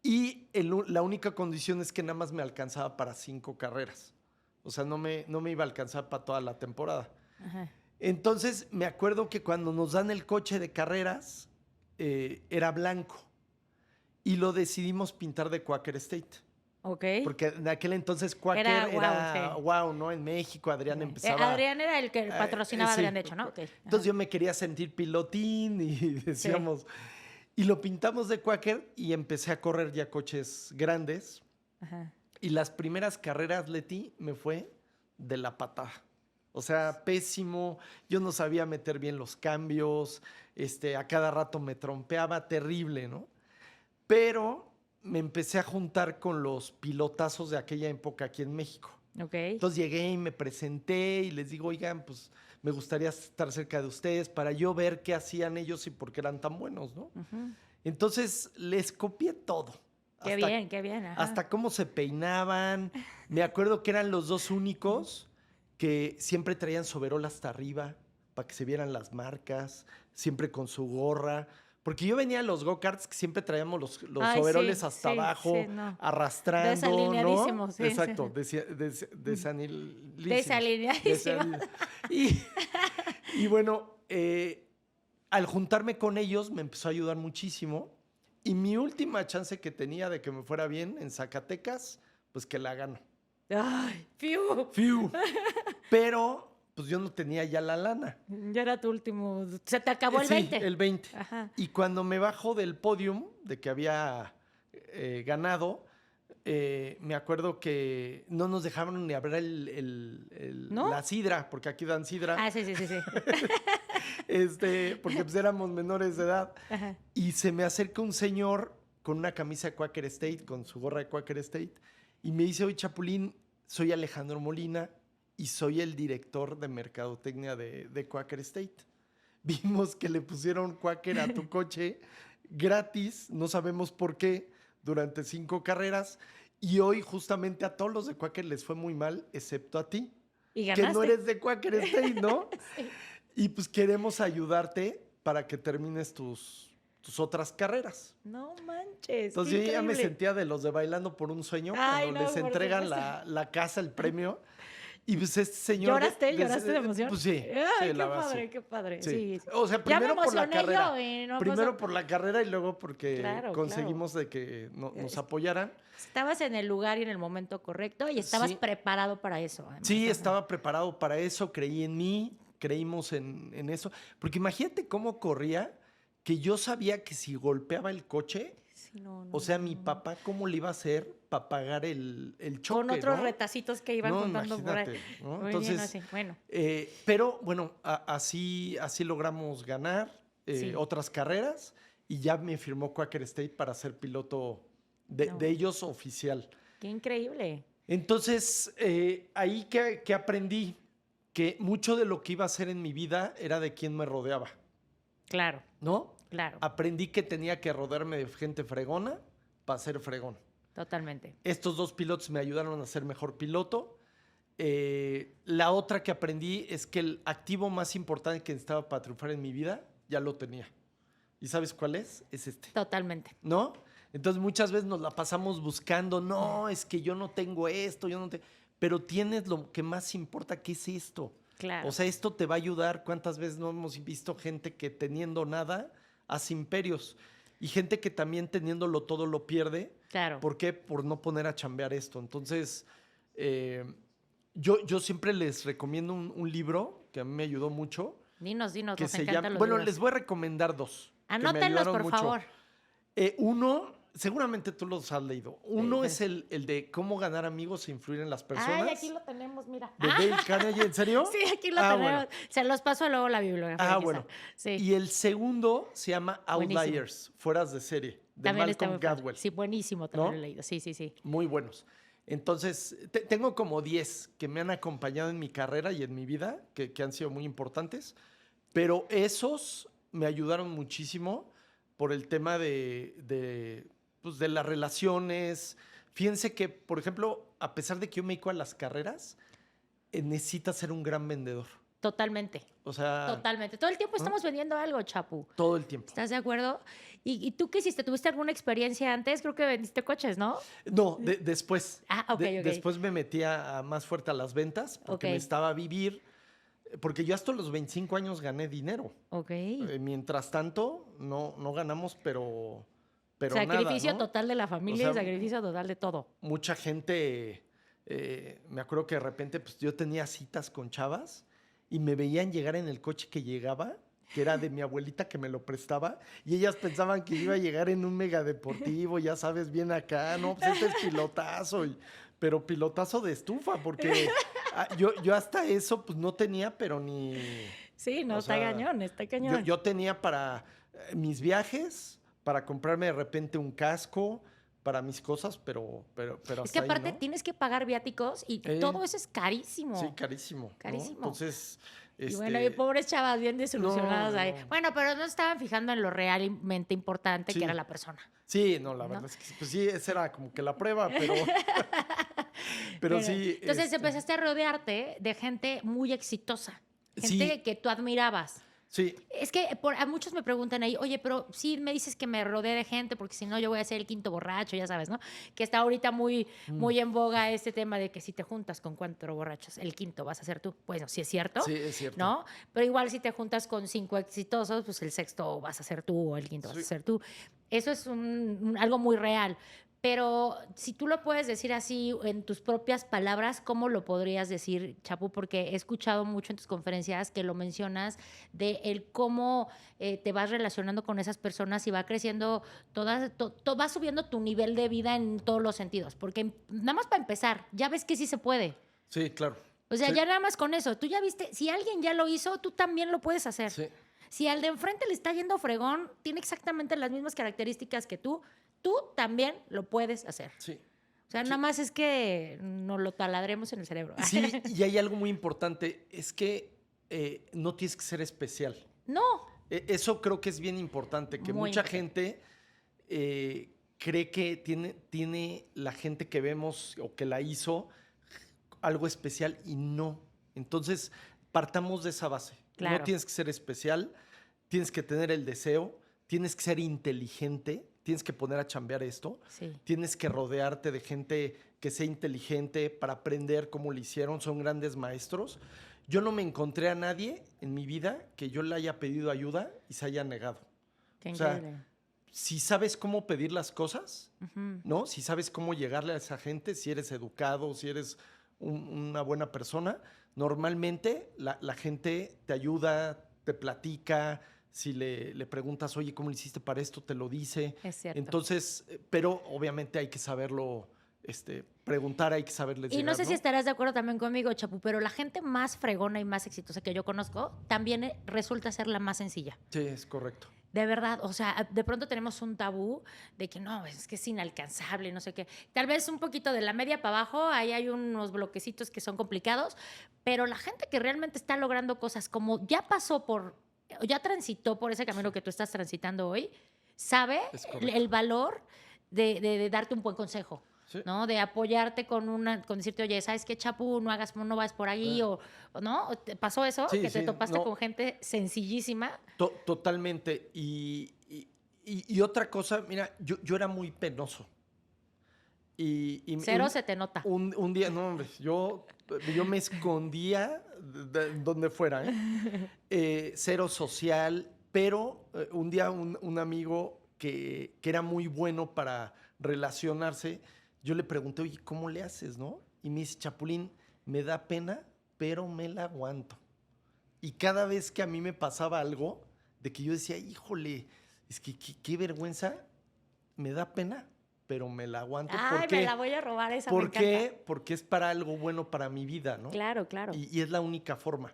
A: Y la única condición es que nada más me alcanzaba para 5 carreras. O sea, no me iba a alcanzar para toda la temporada.
B: Ajá.
A: Entonces, me acuerdo que cuando nos dan el coche de carreras, era blanco. Y lo decidimos pintar de Quaker State.
B: Ok.
A: Porque en aquel entonces Quaker era wow, ¿no? En México, Adrián empezaba...
B: Adrián era el que patrocinaba a
A: sí.
B: Adrián, de hecho, ¿no? Okay.
A: Entonces yo me quería sentir pilotín y decíamos... Sí. Y lo pintamos de Quaker y empecé a correr ya coches grandes.
B: Ajá.
A: Y las primeras carreras, Leti, me fue de la patada. O sea, pésimo. Yo no sabía meter bien los cambios. A cada rato me trompeaba, terrible, ¿no? Pero me empecé a juntar con los pilotazos de aquella época aquí en México.
B: Okay.
A: Entonces llegué y me presenté y les digo, oigan, pues me gustaría estar cerca de ustedes para yo ver qué hacían ellos y por qué eran tan buenos, ¿no?
B: Uh-huh.
A: Entonces les copié todo.
B: Qué bien. Ajá.
A: Hasta cómo se peinaban. Me acuerdo que eran los dos únicos que siempre traían su overol hasta arriba para que se vieran las marcas, siempre con su gorra. Porque yo venía a los go-karts que siempre traíamos los overoles hasta abajo, arrastrando,
B: desalineadísimos,
A: ¿no?
B: sí.
A: Exacto,
B: desalineadísimos.
A: Y bueno, al juntarme con ellos me empezó a ayudar muchísimo. Y mi última chance que tenía de que me fuera bien en Zacatecas, pues que la gano.
B: ¡Ay! ¡Fiu!
A: ¡Fiu! Pero pues yo no tenía ya la lana.
B: Ya era tu último. Se te acabó el 20.
A: Sí, el 20.
B: Ajá.
A: Y cuando me bajo del podium de que había ganado, me acuerdo que no nos dejaron ni abrir
B: ¿No?
A: la sidra, porque aquí dan sidra.
B: Ah, sí.
A: Porque pues éramos menores de edad.
B: Ajá.
A: Y se me acerca un señor con una camisa de Quaker State, con su gorra de Quaker State, y me dice, oye, Chapulín, soy Alejandro Molina y soy el director de mercadotecnia de Quaker State. Vimos que le pusieron Quaker a tu coche gratis, no sabemos por qué, durante 5 carreras, y hoy justamente a todos los de Quaker les fue muy mal, excepto a ti.
B: Y ganaste.
A: Que no eres de Quaker State, ¿no?
B: Sí.
A: Y pues queremos ayudarte para que termines tus otras carreras.
B: No manches.
A: Entonces yo ya me sentía de los de Bailando por un Sueño, cuando les entregan la casa, el premio. Y pues este señor...
B: ¿Lloraste de emoción?
A: Pues sí.
B: Ay,
A: sí,
B: qué padre. Sí.
A: O sea, primero por la carrera.
B: No,
A: primero por la carrera y luego porque conseguimos de que nos apoyaran.
B: Estabas en el lugar y en el momento correcto y estabas preparado para eso. Además.
A: Sí, estaba preparado para eso, creí en mí, creímos en eso. Porque imagínate cómo corría, que yo sabía que si golpeaba el coche, o sea, mi papá, ¿cómo le iba a hacer para pagar el choque?
B: Con otros retacitos que iban contando por ahí.
A: ¿no?
B: Entonces, bueno.
A: Pero bueno, así logramos ganar otras carreras y ya me firmó Quaker State para ser piloto de ellos oficial.
B: ¡Qué increíble!
A: Entonces, ahí que aprendí que mucho de lo que iba a hacer en mi vida era de quién me rodeaba.
B: Claro.
A: ¿No?
B: Claro.
A: Aprendí que tenía que rodearme de gente fregona para ser fregón.
B: Totalmente.
A: Estos 2 pilotos me ayudaron a ser mejor piloto. La otra que aprendí es que el activo más importante que necesitaba para triunfar en mi vida, ya lo tenía. ¿Y sabes cuál es? Es este.
B: Totalmente.
A: ¿No? Entonces muchas veces nos la pasamos buscando, no, es que yo no tengo esto, pero tienes lo que más importa, que es esto.
B: Claro.
A: O sea, esto te va a ayudar. ¿Cuántas veces no hemos visto gente que teniendo nada hace imperios? Y gente que también teniéndolo todo lo pierde.
B: Claro.
A: ¿Por qué? Por no poner a chambear esto. Entonces, yo siempre les recomiendo un libro que a mí me ayudó mucho.
B: Dinos,
A: que
B: nos
A: se
B: encantan
A: llama,
B: los
A: bueno,
B: libros.
A: les voy a recomendar 2.
B: Anótenlos, por favor.
A: Uno, seguramente tú los has leído. Uno es el de Cómo ganar amigos e influir en las personas.
B: Ay, aquí lo tenemos, mira.
A: ¿De Dale Carnegie? ¿En serio?
B: Sí, aquí lo tenemos.
A: Bueno.
B: Se los paso luego la bibliografía.
A: Bueno.
B: Sí.
A: Y el segundo se llama Outliers,
B: Buenísimo.
A: Fueras de serie, de
B: También está
A: Malcolm
B: muy padre.
A: Gladwell.
B: Sí, buenísimo, también
A: ¿No?
B: lo he leído. Sí.
A: Muy buenos. Entonces, tengo como 10 que me han acompañado en mi carrera y en mi vida, que han sido muy importantes, pero esos me ayudaron muchísimo por el tema de las relaciones. Fíjense que, por ejemplo, a pesar de que yo me dedico a las carreras, necesitas ser un gran vendedor.
B: Totalmente.
A: O sea...
B: Totalmente. Todo el tiempo estamos vendiendo algo, Chapu.
A: Todo el tiempo.
B: ¿Estás de acuerdo? ¿Y tú qué hiciste? ¿Tuviste alguna experiencia antes? Creo que vendiste coches, ¿no?
A: No, después.
B: Ah, ok.
A: Después me metí más fuerte a las ventas porque necesitaba vivir. Porque yo hasta los 25 años gané dinero.
B: Ok.
A: Mientras tanto, no ganamos, pero
B: sacrificio
A: nada, ¿no?
B: total de la familia y sacrificio total de todo.
A: Mucha gente, me acuerdo que de repente pues, yo tenía citas con chavas y me veían llegar en el coche que llegaba, que era de mi abuelita que me lo prestaba, y ellas pensaban que iba a llegar en un megadeportivo, ya sabes, bien acá, no, pues este es pilotazo, pero pilotazo de estufa, porque yo hasta eso pues no tenía, pero ni...
B: Sí, no, está cañón.
A: Yo tenía para mis viajes, para comprarme de repente un casco, para mis cosas, pero
B: es que aparte
A: ahí, ¿no?
B: tienes que pagar viáticos y todo eso es carísimo.
A: Sí, carísimo.
B: Carísimo.
A: ¿No? Entonces,
B: Y bueno, y pobres chavas bien desilusionadas ahí. Bueno, pero no estaban fijando en lo realmente importante que era la persona.
A: Sí, no, la verdad es que pues sí, esa era como que la prueba, pero... pero sí...
B: Entonces empezaste a rodearte de gente muy exitosa, gente que tú admirabas.
A: Sí.
B: Es que a muchos me preguntan ahí, oye, pero sí me dices que me rodeé de gente porque si no yo voy a ser el quinto borracho, ya sabes, ¿no? Que está ahorita muy en boga este tema de que si te juntas con 4 borrachos, el quinto vas a ser tú. Bueno, sí es cierto.
A: Sí, es cierto.
B: ¿No? Pero igual si te juntas con 5 exitosos, pues el sexto vas a ser tú o el quinto vas a ser tú. Eso es algo muy real. Pero si tú lo puedes decir así en tus propias palabras, ¿cómo lo podrías decir, Chapu? Porque he escuchado mucho en tus conferencias que lo mencionas de el cómo te vas relacionando con esas personas y va creciendo, va subiendo tu nivel de vida en todos los sentidos. Porque nada más para empezar, ya ves que sí se puede.
A: Sí, claro.
B: O sea, ya nada más con eso. Tú ya viste, si alguien ya lo hizo, tú también lo puedes hacer.
A: Sí.
B: Si al de enfrente le está yendo fregón, tiene exactamente las mismas características que tú también lo puedes hacer.
A: Sí.
B: O sea, nada más es que nos lo taladremos en el cerebro.
A: Sí, y hay algo muy importante, es que no tienes que ser especial.
B: No.
A: Eso creo que es bien importante, que mucha gente cree que tiene la gente que vemos o que la hizo algo especial y no. Entonces, partamos de esa base. Claro. No tienes que ser especial, tienes que tener el deseo, tienes que ser inteligente, tienes que poner a chambear esto, tienes que rodearte de gente que sea inteligente para aprender cómo lo hicieron, son grandes maestros. Yo no me encontré a nadie en mi vida que yo le haya pedido ayuda y se haya negado.
B: Qué increíble.
A: O sea, si sabes cómo pedir las cosas, ¿no? Si sabes cómo llegarle a esa gente, si eres educado, si eres una buena persona, normalmente la gente te ayuda, te platica. Si le preguntas, oye, ¿cómo le hiciste para esto? Te lo dice.
B: Es cierto.
A: Entonces, pero obviamente hay que saberlo preguntar, hay que saberles llegar,
B: no sé si estarás de acuerdo también conmigo, Chapu, pero la gente más fregona y más exitosa que yo conozco también resulta ser la más sencilla.
A: Sí, es correcto.
B: De verdad, o sea, de pronto tenemos un tabú de que no, es que es inalcanzable, no sé qué. Tal vez un poquito de la media para abajo, ahí hay unos bloquecitos que son complicados, pero la gente que realmente está logrando cosas como ya transitó por ese camino que tú estás transitando hoy, sabe el valor de darte un buen consejo, ¿no? De apoyarte con decirte, oye, ¿sabes qué, Chapu? No vas por ahí, o ¿no? ¿Te pasó eso? Que te topaste con gente sencillísima.
A: Totalmente. Y otra cosa, mira, yo era muy penoso.
B: Cero se te nota.
A: Un día, no, hombre, yo me escondía donde fuera, cero social, pero un día un amigo que era muy bueno para relacionarse, yo le pregunté, oye, ¿cómo le haces, no? Y me dice, Chapulín, me da pena, pero me la aguanto. Y cada vez que a mí me pasaba algo, de que yo decía, híjole, es que qué vergüenza, me da pena, pero me la aguanto.
B: Ay, me la voy a robar esa.
A: ¿Por qué? Porque es para algo bueno para mi vida, ¿no?
B: Claro, claro.
A: Y es la única forma.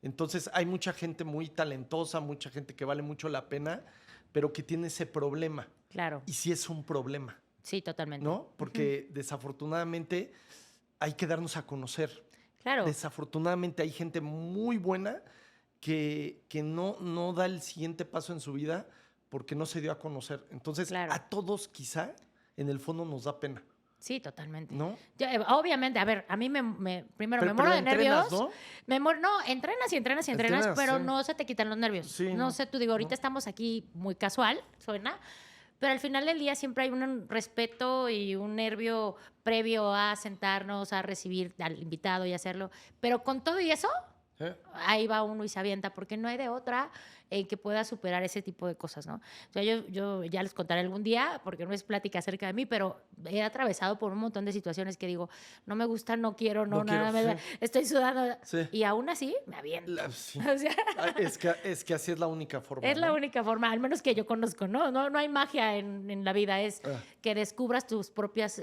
A: Entonces, hay mucha gente muy talentosa, mucha gente que vale mucho la pena, pero que tiene ese problema.
B: Claro.
A: Y sí es un problema.
B: Sí, totalmente.
A: ¿No? Porque desafortunadamente hay que darnos a conocer.
B: Claro.
A: Desafortunadamente hay gente muy buena que no da el siguiente paso en su vida porque no se dio a conocer. Entonces, a todos quizá en el fondo nos da pena.
B: Sí, totalmente.
A: ¿No?
B: Obviamente, a ver, a mí primero me muero de nervios.
A: ¿No?
B: Entrenas, pero no se te quitan los nervios.
A: Sí,
B: no sé, tú digo, ahorita estamos aquí muy casual, suena, pero al final del día siempre hay un respeto y un nervio previo a sentarnos, a recibir al invitado y hacerlo. Pero con todo y eso, ahí va uno y se avienta, porque no hay de otra que pueda superar ese tipo de cosas, ¿no? O sea, yo ya les contaré algún día, porque no es plática acerca de mí, pero he atravesado por un montón de situaciones que digo, no me gusta, no quiero, estoy sudando. Sí. Y aún así me aviento.
A: Sí.
B: O sea,
A: es que así es la única forma.
B: Es la única forma, al menos que yo conozco, ¿no? No hay magia en la vida, es que descubras tus propios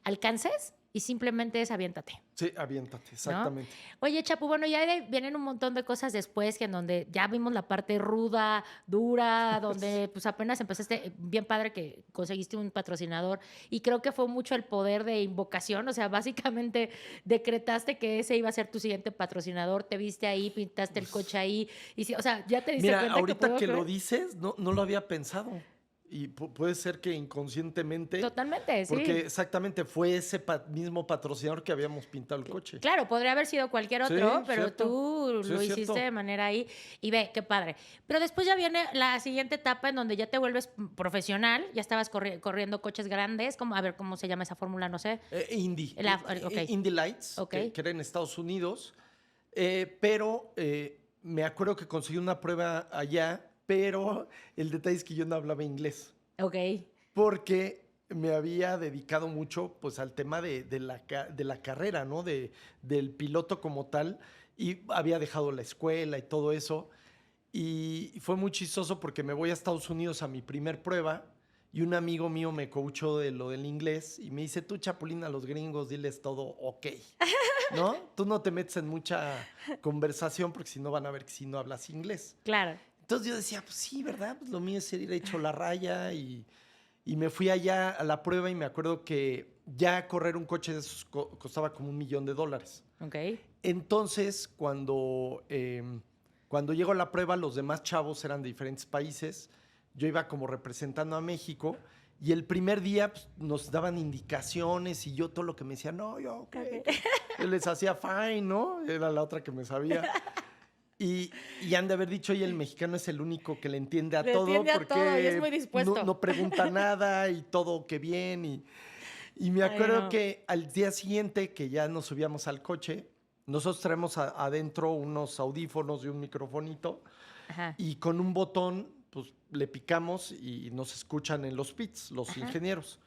B: alcances y simplemente es aviéntate.
A: Sí, aviéntate, exactamente.
B: ¿No? Oye, Chapu, bueno, ya vienen un montón de cosas después, que en donde ya vimos la parte ruda, dura, donde pues apenas empezaste, bien padre que conseguiste un patrocinador, y creo que fue mucho el poder de invocación, o sea, básicamente decretaste que ese iba a ser tu siguiente patrocinador, te viste ahí, pintaste el coche ahí, y o sea, ya te diste
A: Mira,
B: cuenta
A: ahorita que lo dices, no lo había pensado. Y puede ser que inconscientemente.
B: Totalmente, sí.
A: Porque exactamente fue ese mismo patrocinador que habíamos pintado el coche.
B: Claro, podría haber sido cualquier otro,
A: Sí,
B: pero
A: cierto.
B: tú
A: Sí,
B: lo
A: es
B: hiciste
A: cierto.
B: de manera ahí. Y ve, qué padre. Pero después ya viene la siguiente etapa en donde ya te vuelves profesional, ya estabas corriendo coches grandes, como, a ver cómo se llama esa fórmula, no sé.
A: Indy.
B: Okay.
A: Indy Lights,
B: Okay.
A: que era en Estados Unidos. Pero me acuerdo que conseguí una prueba allá, pero el detalle es que yo no hablaba inglés.
B: Ok.
A: Porque me había dedicado mucho pues al tema de la carrera, ¿no? Del piloto como tal. Y había dejado la escuela y todo eso. Y fue muy chistoso porque me voy a Estados Unidos a mi primer prueba y un amigo mío me coachó de lo del inglés y me dice, tú, Chapulín, a los gringos diles todo ok, ¿no? Tú no te metes en mucha conversación porque si no van a ver que si no hablas inglés.
B: Claro.
A: Entonces yo decía, pues sí, ¿verdad? Pues lo mío es ir hecho la raya y me fui allá a la prueba y me acuerdo que ya correr un coche de esos costaba como $1 millón.
B: Ok.
A: Entonces, cuando llegó la prueba, los demás chavos eran de diferentes países. Yo iba como representando a México y el primer día pues, nos daban indicaciones y yo todo lo que me decían, no, yo, okay. Yo les hacía fine, ¿no? Era la otra que me sabía. Y han de haber dicho, oye, el mexicano es el único que le entiende a todo.
B: Entiende
A: porque
B: a todo y es muy dispuesto.
A: No pregunta nada y todo que bien. Y me acuerdo que al día siguiente, que ya nos subíamos al coche, nosotros traemos adentro unos audífonos y un microfonito.
B: Ajá.
A: Y con un botón, pues le picamos y nos escuchan en los pits, los ingenieros.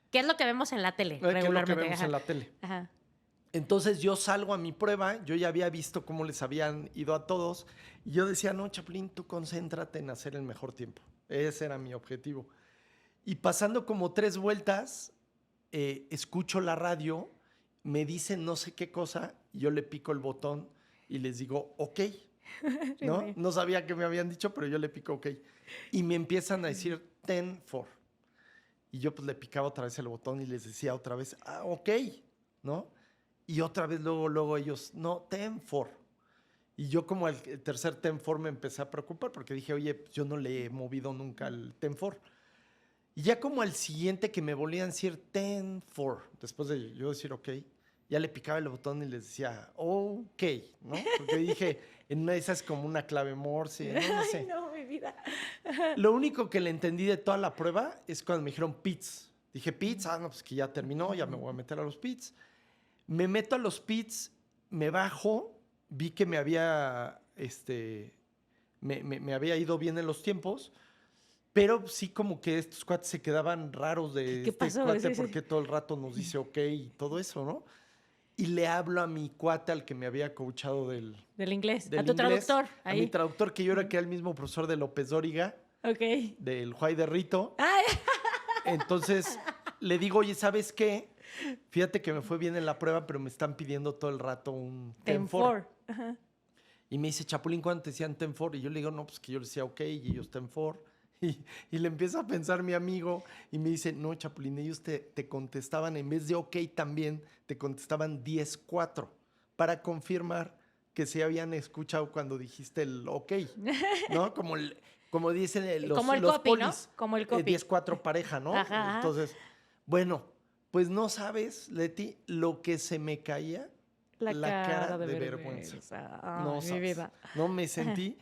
B: ¿Qué es lo que vemos en la tele regularmente?
A: ¿Qué es lo que vemos en la tele?
B: Ajá.
A: Entonces yo salgo a mi prueba, yo ya había visto cómo les habían ido a todos, y yo decía, no, Chapulín, tú concéntrate en hacer el mejor tiempo. Ese era mi objetivo. Y pasando como 3 vueltas, escucho la radio, me dicen no sé qué cosa, y yo le pico el botón y les digo, ok. ¿No? No sabía qué me habían dicho, pero yo le pico ok. Y me empiezan a decir 10-4. Y yo pues le picaba otra vez el botón y les decía otra vez, ok, ¿no? Y otra vez luego ellos, no, 10-4. Y yo como el tercer 10-4 me empecé a preocupar porque dije, oye, pues yo no le he movido nunca el 10-4. Y ya como al siguiente que me volvían a decir 10-4, después de yo decir ok, ya le picaba el botón y les decía, ok, ¿no? Porque dije, en una de esas como una clave Morse, no sé.
B: Ay, no, mi vida.
A: Lo único que le entendí de toda la prueba es cuando me dijeron pits. Dije, pits, no, pues que ya terminó, ya me voy a meter a los pits. Me meto a los pits, me bajo, vi que me había, me había ido bien en los tiempos, pero sí como que estos cuates se quedaban raros de
B: ¿Qué pasó?
A: cuate
B: Sí,
A: porque todo el rato nos dice ok y todo eso, ¿no? Y le hablo a mi cuate al que me había coachado del
B: inglés,
A: del
B: a tu
A: inglés,
B: traductor. Ahí.
A: A mi traductor, que yo era que era el mismo profesor de López Dóriga, del Juay de Rito.
B: Ay.
A: Entonces le digo, oye, ¿sabes qué? Fíjate que me fue bien en la prueba, pero me están pidiendo todo el rato un 10-4. Y me dice, Chapulín, ¿cuándo te decían 10-4? Y yo le digo, no, pues que yo le decía ok y ellos 10-4. Y le empieza a pensar mi amigo y me dice, no, Chapulín, ellos te contestaban, en vez de ok también, te contestaban 10-4 para confirmar que se habían escuchado cuando dijiste el ok, ¿no? Como dicen los
B: copy,
A: polis,
B: ¿no? Como el copy.
A: 10-4 pareja, ¿no?
B: Ajá.
A: Entonces, bueno, pues no sabes, Leti, lo que se me caía la cara de vergüenza.
B: Ay,
A: no
B: mi
A: sabes.
B: vida.
A: No me sentí.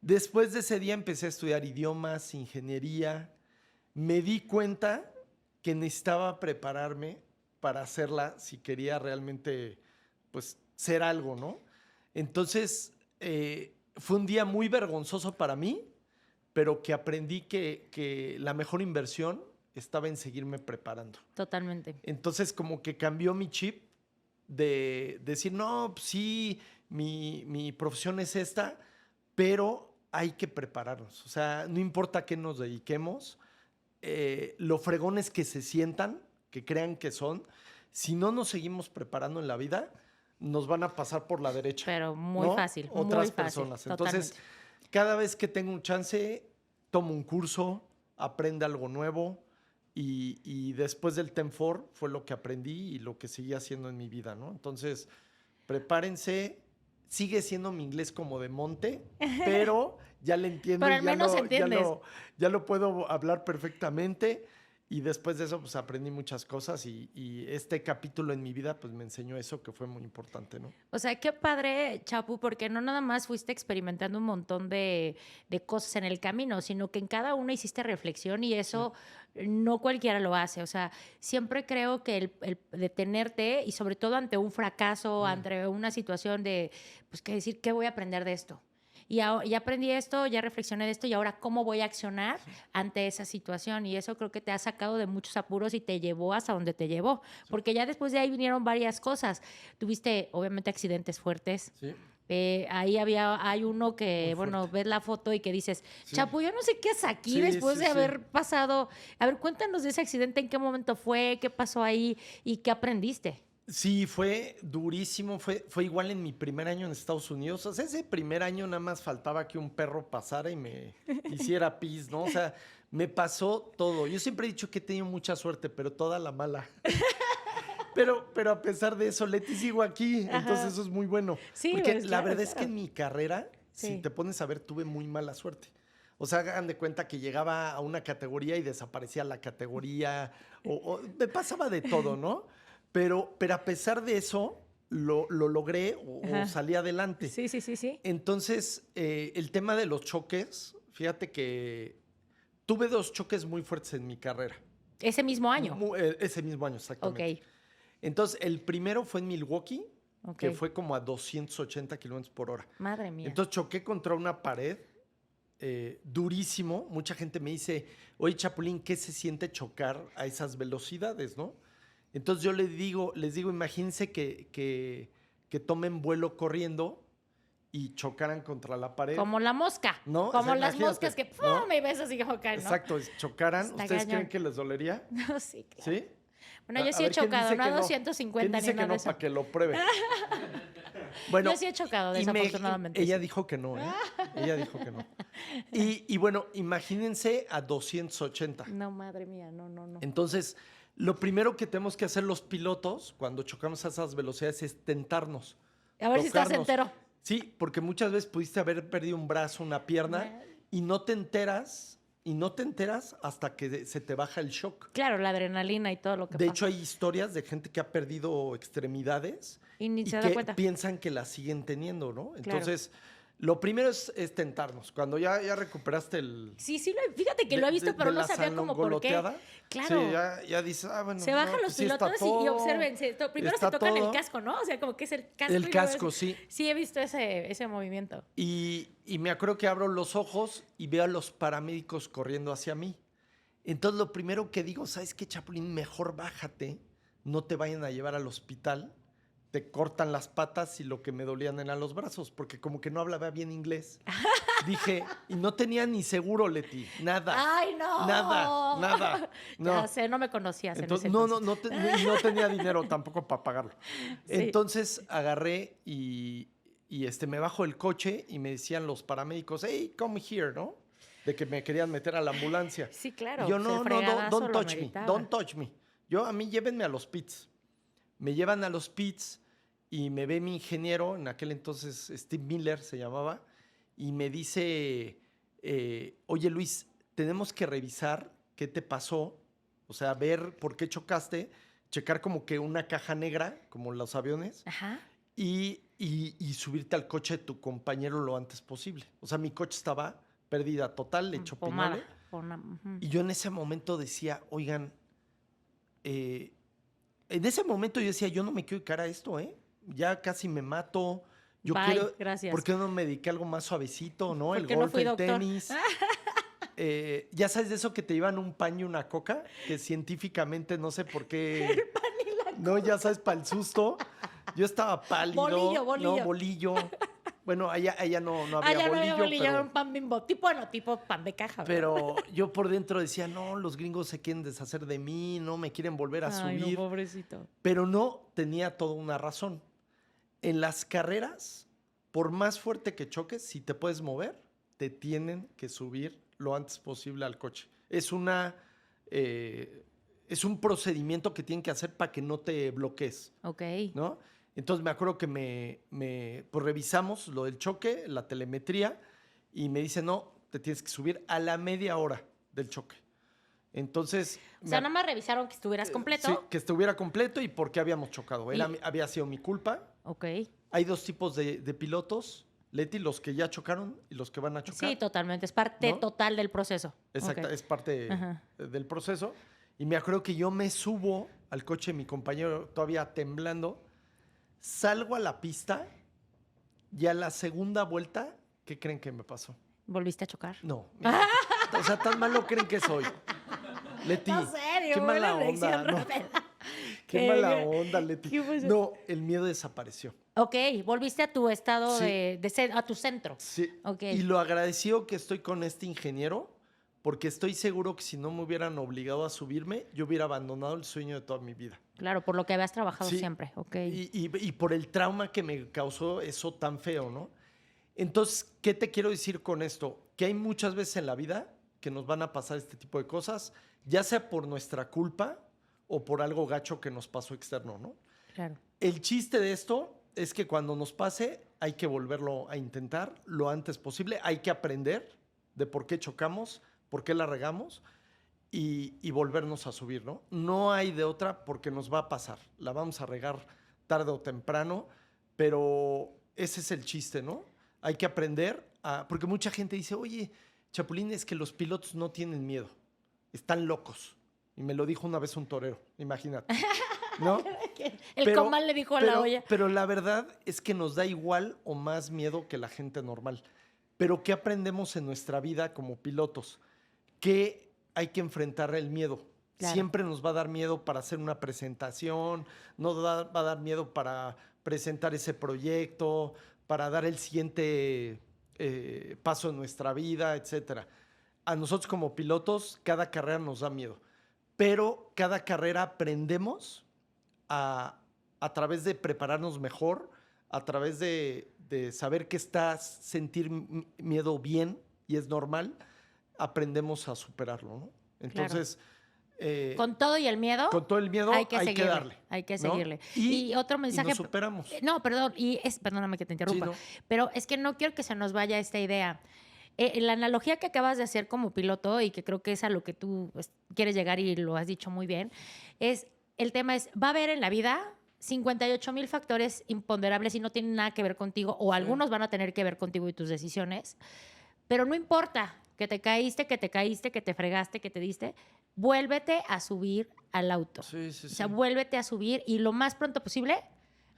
A: Después de ese día empecé a estudiar idiomas, ingeniería. Me di cuenta que necesitaba prepararme para hacerla si quería realmente, pues, ser algo, ¿no? Entonces, fue un día muy vergonzoso para mí, pero que aprendí que la mejor inversión estaba en seguirme preparando.
B: Totalmente.
A: Entonces, como que cambió mi chip de decir, no, pues sí, mi profesión es esta, pero hay que prepararnos. O sea, no importa a qué nos dediquemos, lo fregón es que se sientan, que crean que son. si no nos seguimos preparando en la vida, nos van a pasar por la derecha.
B: Pero muy fácil,
A: otras
B: muy
A: personas.
B: fácil,
A: Entonces,
B: totalmente.
A: cada vez que tengo un chance, tomo un curso, aprende algo nuevo y después del TEM4 fue lo que aprendí y lo que seguí haciendo en mi vida, ¿no? Entonces, prepárense. Sigue siendo mi inglés como de monte, pero ya le entiendo.
B: Pero al menos entiendes.
A: Ya lo puedo hablar perfectamente. Y después de eso, pues aprendí muchas cosas y este capítulo en mi vida, pues me enseñó eso que fue muy importante, ¿no?
B: O sea, qué padre, Chapu, porque no nada más fuiste experimentando un montón de cosas en el camino, sino que en cada una hiciste reflexión y eso no cualquiera lo hace. O sea, siempre creo que el detenerte y sobre todo ante un fracaso, ante una situación de, pues, ¿qué decir? ¿Qué voy a aprender de esto? Y ya aprendí esto, ya reflexioné de esto y ahora cómo voy a accionar ante esa situación. Y eso creo que te ha sacado de muchos apuros y te llevó hasta donde te llevó. Porque ya después de ahí vinieron varias cosas. Tuviste, obviamente, accidentes fuertes.
A: Sí.
B: Hay uno que, bueno, ves la foto y que dices, Chapu, yo no sé qué es aquí después de haber pasado. A ver, cuéntanos de ese accidente, en qué momento fue, qué pasó ahí y qué aprendiste.
A: Sí, fue durísimo. Fue igual en mi primer año en Estados Unidos. O sea, ese primer año nada más faltaba que un perro pasara y me hiciera pis, ¿no? O sea, me pasó todo. Yo siempre he dicho que he tenido mucha suerte, pero toda la mala. Pero a pesar de eso, Leti, sigo aquí.
B: Ajá.
A: Entonces eso es muy bueno.
B: Sí,
A: porque
B: pues,
A: la
B: claro,
A: verdad es que
B: claro.
A: en mi carrera, si te pones a ver, tuve muy mala suerte. O sea, hagan de cuenta que llegaba a una categoría y desaparecía la categoría. O me pasaba de todo, ¿no? Pero a pesar de eso, lo logré o salí adelante.
B: Sí.
A: Entonces, el tema de los choques, fíjate que tuve 2 choques muy fuertes en mi carrera.
B: Ese mismo año.
A: Ese mismo año, exactamente.
B: Ok.
A: Entonces, el primero fue en Milwaukee,
B: Ok.
A: que fue como a 280 kilómetros por hora.
B: Madre mía.
A: Entonces, choqué contra una pared durísimo. Mucha gente me dice, oye, Chapulín, ¿qué se siente chocar a esas velocidades, no? Entonces, yo les digo, imagínense que tomen vuelo corriendo y chocaran contra la pared.
B: Como la mosca.
A: ¿No?
B: Como
A: O sea,
B: las
A: imagínate,
B: moscas que ¡pum!
A: ¿no?
B: Me ves así como caen, ¿no?
A: Exacto, chocaran.
B: Está
A: ¿Ustedes
B: cañón.
A: creen que les dolería?
B: No, sí, claro.
A: ¿Sí?
B: Bueno, yo sí he
A: ver, ¿quién
B: chocado,
A: dice
B: no a
A: que
B: 250
A: ¿Quién
B: ni
A: dice que
B: nada de
A: no
B: eso.
A: para que lo pruebe? Bueno,
B: Yo sí he chocado,
A: y
B: desafortunadamente.
A: ella
B: sí.
A: dijo que no, ¿eh? Ella dijo que no. Y bueno, imagínense a 280.
B: No, madre mía, no.
A: Entonces, lo primero que tenemos que hacer los pilotos cuando chocamos a esas velocidades es tentarnos.
B: A ver si estás
A: tocarnos.
B: entero.
A: Sí, porque muchas veces pudiste haber perdido un brazo, una pierna, y no te enteras hasta que se te baja el shock.
B: Claro, la adrenalina y todo lo que
A: De
B: pasa.
A: hecho, hay historias de gente que ha perdido extremidades
B: Y ni se da
A: que
B: cuenta.
A: piensan que las siguen teniendo, ¿no?
B: Claro.
A: Entonces, lo primero es tentarnos. Cuando ya recuperaste el...
B: Sí, fíjate que lo he visto, pero no sabía cómo por qué.
A: salongoloteada.
B: Claro.
A: Sí, ya dices, bueno.
B: Se bajan
A: no,
B: los
A: pues sí está
B: pilotos y
A: todo,
B: observen. Primero se
A: está
B: tocan
A: todo.
B: el casco, ¿no? O sea, como que es el casco.
A: El
B: y luego
A: casco,
B: es-
A: sí.
B: Sí, he visto ese movimiento.
A: Y me acuerdo que abro los ojos y veo a los paramédicos corriendo hacia mí. Entonces, lo primero que digo, ¿sabes qué, Chapulín? Mejor bájate, no te vayan a llevar al hospital, te cortan las patas y lo que me dolían eran los brazos, porque como que no hablaba bien inglés. Dije, y no tenía ni seguro, Leti, nada.
B: ¡Ay, no!
A: Nada. No.
B: Ya sé, no me conocías
A: Entonces,
B: en ese entonces.
A: no tenía dinero tampoco para pagarlo.
B: Sí.
A: Entonces agarré y me bajo del coche y me decían los paramédicos, hey, come here, ¿no? De que me querían meter a la ambulancia.
B: Sí, claro.
A: Y yo,
B: pues
A: no,
B: el fregadazo
A: don't
B: lo
A: touch me,
B: ameritaba.
A: don't touch me. A mí llévenme a los pits. Me llevan a los pits y me ve mi ingeniero, en aquel entonces Steve Miller se llamaba, y me dice, oye Luis, tenemos que revisar qué te pasó, o sea, ver por qué chocaste, checar como que una caja negra, como los aviones,
B: Ajá.
A: y subirte al coche de tu compañero lo antes posible. O sea, mi coche estaba pérdida total, hecho
B: Pomada.
A: pinole. Y yo en ese momento decía, oigan, en ese momento yo decía, yo no me quiero dedicar a esto, ¿eh? Ya casi me mato. Yo
B: Bye,
A: quiero,
B: gracias.
A: ¿por qué no me dediqué a algo más suavecito, no? El
B: ¿Por qué no
A: golf,
B: fui
A: el
B: doctor?
A: tenis. Ya sabes de eso que te llevan un paño y una coca, que científicamente no sé por qué. El pan y la coca. No, ya sabes, para el susto. Yo estaba pálido.
B: Bolillo.
A: No, bolillo. Bueno, allá no había
B: ya no había bolillo,
A: pero,
B: era un pan Bimbo. Tipo pan de caja.
A: pero yo por dentro decía, no, los gringos se quieren deshacer de mí, no me quieren volver a
B: Ay,
A: subir.
B: no, pobrecito.
A: Pero no, tenía toda una razón. En las carreras, por más fuerte que choques, si te puedes mover, te tienen que subir lo antes posible al coche. Es un procedimiento que tienen que hacer para que no te bloquees,
B: Ok.
A: ¿no? Entonces me acuerdo que pues revisamos lo del choque, la telemetría, y me dice, no, te tienes que subir a la media hora del choque. Entonces...
B: O sea, nada más revisaron que estuvieras completo.
A: Sí, que estuviera completo y por qué habíamos chocado. Había sido mi culpa.
B: Ok.
A: Hay dos tipos de pilotos, Leti, los que ya chocaron y los que van a chocar.
B: Sí, totalmente. Es parte
A: ¿No?
B: total del proceso.
A: Exacto,
B: Ok.
A: es parte
B: Ajá.
A: del proceso. Y me acuerdo que yo me subo al coche de mi compañero todavía temblando, salgo a la pista y a la segunda vuelta, ¿qué creen que me pasó?
B: ¿Volviste a chocar?
A: No. Mira, o sea, tan malo creen que soy. Leti,
B: No, serio,
A: qué mala
B: buena
A: onda.
B: lección,
A: ¿no?
B: Rafael.
A: Qué mala onda, Leti.
B: ¿Qué pasó?
A: No, el miedo desapareció.
B: Ok, volviste a tu estado
A: Sí.
B: a tu centro.
A: Sí.
B: Ok.
A: Y lo agradecido que estoy con este ingeniero, porque estoy seguro que si no me hubieran obligado a subirme, yo hubiera abandonado el sueño de toda mi vida.
B: Claro, por lo que habías trabajado
A: Sí.
B: siempre. Ok.
A: Y por el trauma que me causó eso tan feo, ¿no? Entonces, ¿qué te quiero decir con esto? Que hay muchas veces en la vida que nos van a pasar este tipo de cosas, ya sea por nuestra culpa o por algo gacho que nos pasó externo, ¿no?
B: Claro.
A: El chiste de esto es que cuando nos pase hay que volverlo a intentar lo antes posible, hay que aprender de por qué chocamos, por qué la regamos y volvernos a subir, ¿no? No hay de otra porque nos va a pasar, la vamos a regar tarde o temprano, pero ese es el chiste, ¿no? Hay que aprender porque mucha gente dice, oye, Chapulín, es que los pilotos no tienen miedo, están locos. Y me lo dijo una vez un torero, imagínate. ¿No?
B: El comal le dijo a la olla.
A: Pero la verdad es que nos da igual o más miedo que la gente normal. Pero ¿qué aprendemos en nuestra vida como pilotos? Que hay que enfrentar el miedo.
B: Claro.
A: Siempre nos va a dar miedo para hacer una presentación, nos va a dar miedo para presentar ese proyecto, para dar el siguiente paso en nuestra vida, etc. A nosotros como pilotos, cada carrera nos da miedo. Pero cada carrera aprendemos a través de prepararnos mejor, a través de saber que sentir miedo bien y es normal, aprendemos a superarlo, ¿no? Entonces...
B: Claro. Con todo y el miedo.
A: Con todo el miedo hay que darle.
B: Hay que
A: ¿no?
B: seguirle. Y otro mensaje.
A: Y nos superamos.
B: No, perdón, perdóname que te interrumpa. Sí, no. Pero es que no quiero que se nos vaya esta idea. La analogía que acabas de hacer como piloto, y que creo que es a lo que tú quieres llegar y lo has dicho muy bien, el tema es, va a haber en la vida 58,000 factores imponderables y no tienen nada que ver contigo, o algunos van a tener que ver contigo y tus decisiones, pero no importa que te caíste, que te fregaste, que te diste, vuélvete a subir al auto.
A: Sí.
B: O sea, vuélvete a subir y lo más pronto posible,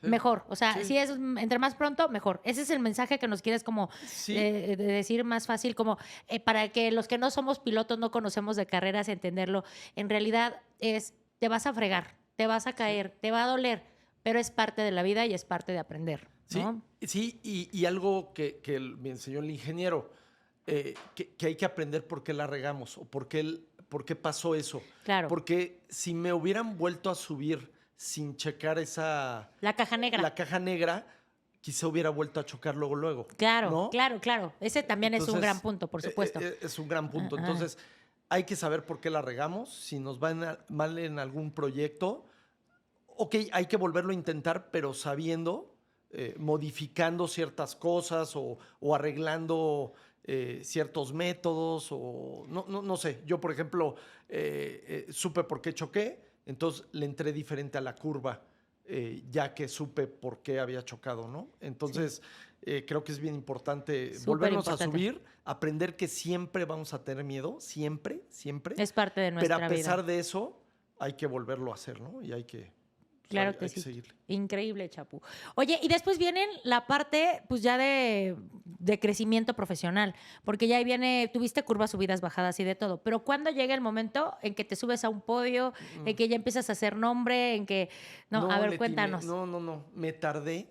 B: mejor. O sea, si es entre más pronto, mejor. Ese es el mensaje que nos quieres como de decir más fácil, como para que los que no somos pilotos, no conocemos de carreras, entenderlo. En realidad te vas a fregar, te vas a caer, te va a doler, pero es parte de la vida y es parte de aprender, ¿no?
A: Sí, y algo que me enseñó el ingeniero, que hay que aprender por qué la regamos o por qué pasó eso.
B: Claro.
A: Porque si me hubieran vuelto a subir sin checar
B: la caja negra.
A: La caja negra, quizá hubiera vuelto a chocar luego.
B: Claro,
A: ¿no?
B: claro. Ese también es un gran punto, por supuesto.
A: Es un gran punto. Entonces, hay que saber por qué la regamos. Si nos va mal en algún proyecto, ok, hay que volverlo a intentar, pero sabiendo, modificando ciertas cosas o arreglando ciertos métodos o no sé. Yo, por ejemplo, supe por qué choqué. Entonces le entré diferente a la curva, ya que supe por qué había chocado, ¿no? Entonces, creo que es bien importante volvernos a subir, aprender que siempre vamos a tener miedo, siempre.
B: Es parte de nuestra
A: vida.
B: vida.
A: Pero a pesar de eso, hay que volverlo a hacer, ¿no? Y hay que...
B: Claro que sí. Increíble, Chapu. Oye, y después viene la parte, pues ya de crecimiento profesional, porque ya ahí viene, tuviste curvas, subidas, bajadas y de todo, pero ¿cuándo llega el momento en que te subes a un podio, en que ya empiezas a hacer nombre, en que... No, a ver,
A: Leti,
B: cuéntanos.
A: No, me tardé,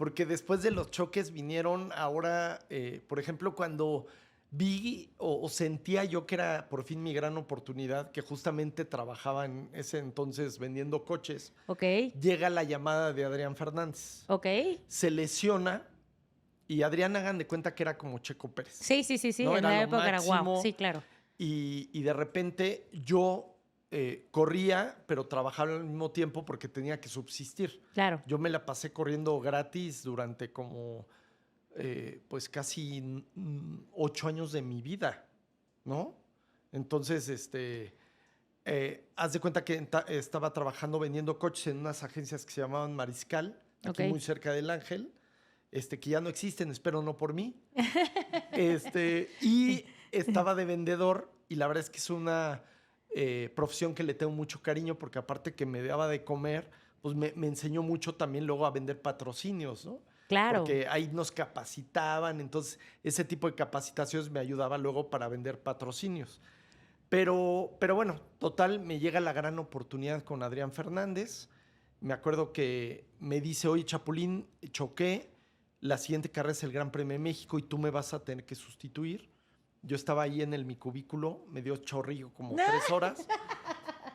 A: porque después de los choques vinieron ahora, por ejemplo, cuando vi o sentía yo que era por fin mi gran oportunidad, que justamente trabajaba en ese entonces vendiendo coches.
B: Ok.
A: Llega la llamada de Adrián Fernández.
B: Ok.
A: Se lesiona y Adrián, hagan de cuenta que era como Checo Pérez.
B: Sí.
A: ¿No?
B: En la época era guau. Sí, claro.
A: Y de repente yo corría, pero trabajaba al mismo tiempo porque tenía que subsistir.
B: Claro.
A: Yo me la pasé corriendo gratis durante como... pues casi 8 años de mi vida, ¿no? Entonces, haz de cuenta que estaba trabajando vendiendo coches en unas agencias que se llamaban Mariscal, aquí muy cerca del Ángel, que ya no existen, espero no por mí. Y estaba de vendedor y la verdad es que es una profesión que le tengo mucho cariño porque aparte que me daba de comer, pues me enseñó mucho también luego a vender patrocinios, ¿no?
B: Claro.
A: Porque ahí nos capacitaban, entonces ese tipo de capacitaciones me ayudaba luego para vender patrocinios. Pero bueno, total, me llega la gran oportunidad con Adrián Fernández. Me acuerdo que me dice, oye, Chapulín, choqué, la siguiente carrera es el Gran Premio de México y tú me vas a tener que sustituir. Yo estaba ahí en mi cubículo, me dio chorrillo como 3 horas.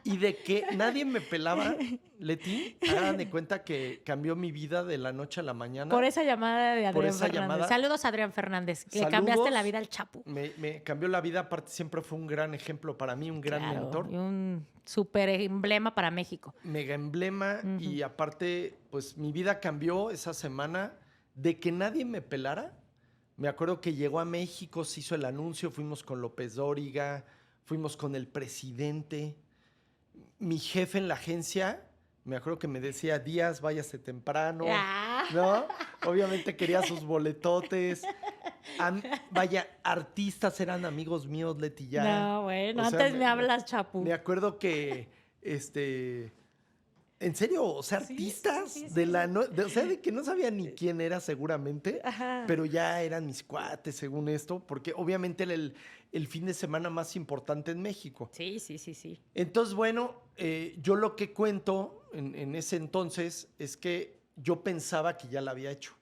A: Y de que nadie me pelaba, Leti, hagan de cuenta que cambió mi vida de la noche a la mañana.
B: Por esa llamada de Adrián Fernández. Saludos a Adrián Fernández, que le cambiaste la vida al Chapu.
A: Me cambió la vida, aparte siempre fue un gran ejemplo para mí, un gran mentor.
B: Y un súper emblema para México.
A: Mega emblema y aparte, pues mi vida cambió esa semana de que nadie me pelara. Me acuerdo que llegó a México, se hizo el anuncio, fuimos con López Dóriga, fuimos con el presidente. Mi jefe en la agencia, me acuerdo que me decía, Díaz, váyase temprano, ¿no? Obviamente quería sus boletotes. Vaya, artistas eran amigos míos, Leti, ya.
B: No, bueno, antes me hablas, Chapu.
A: Me acuerdo que, en serio, o sea, artistas de que no sabía ni quién era seguramente, pero ya eran mis cuates según esto, porque obviamente era el fin de semana más importante en México.
B: Sí.
A: Entonces, bueno, yo lo que cuento en ese entonces es que yo pensaba que ya la había hecho.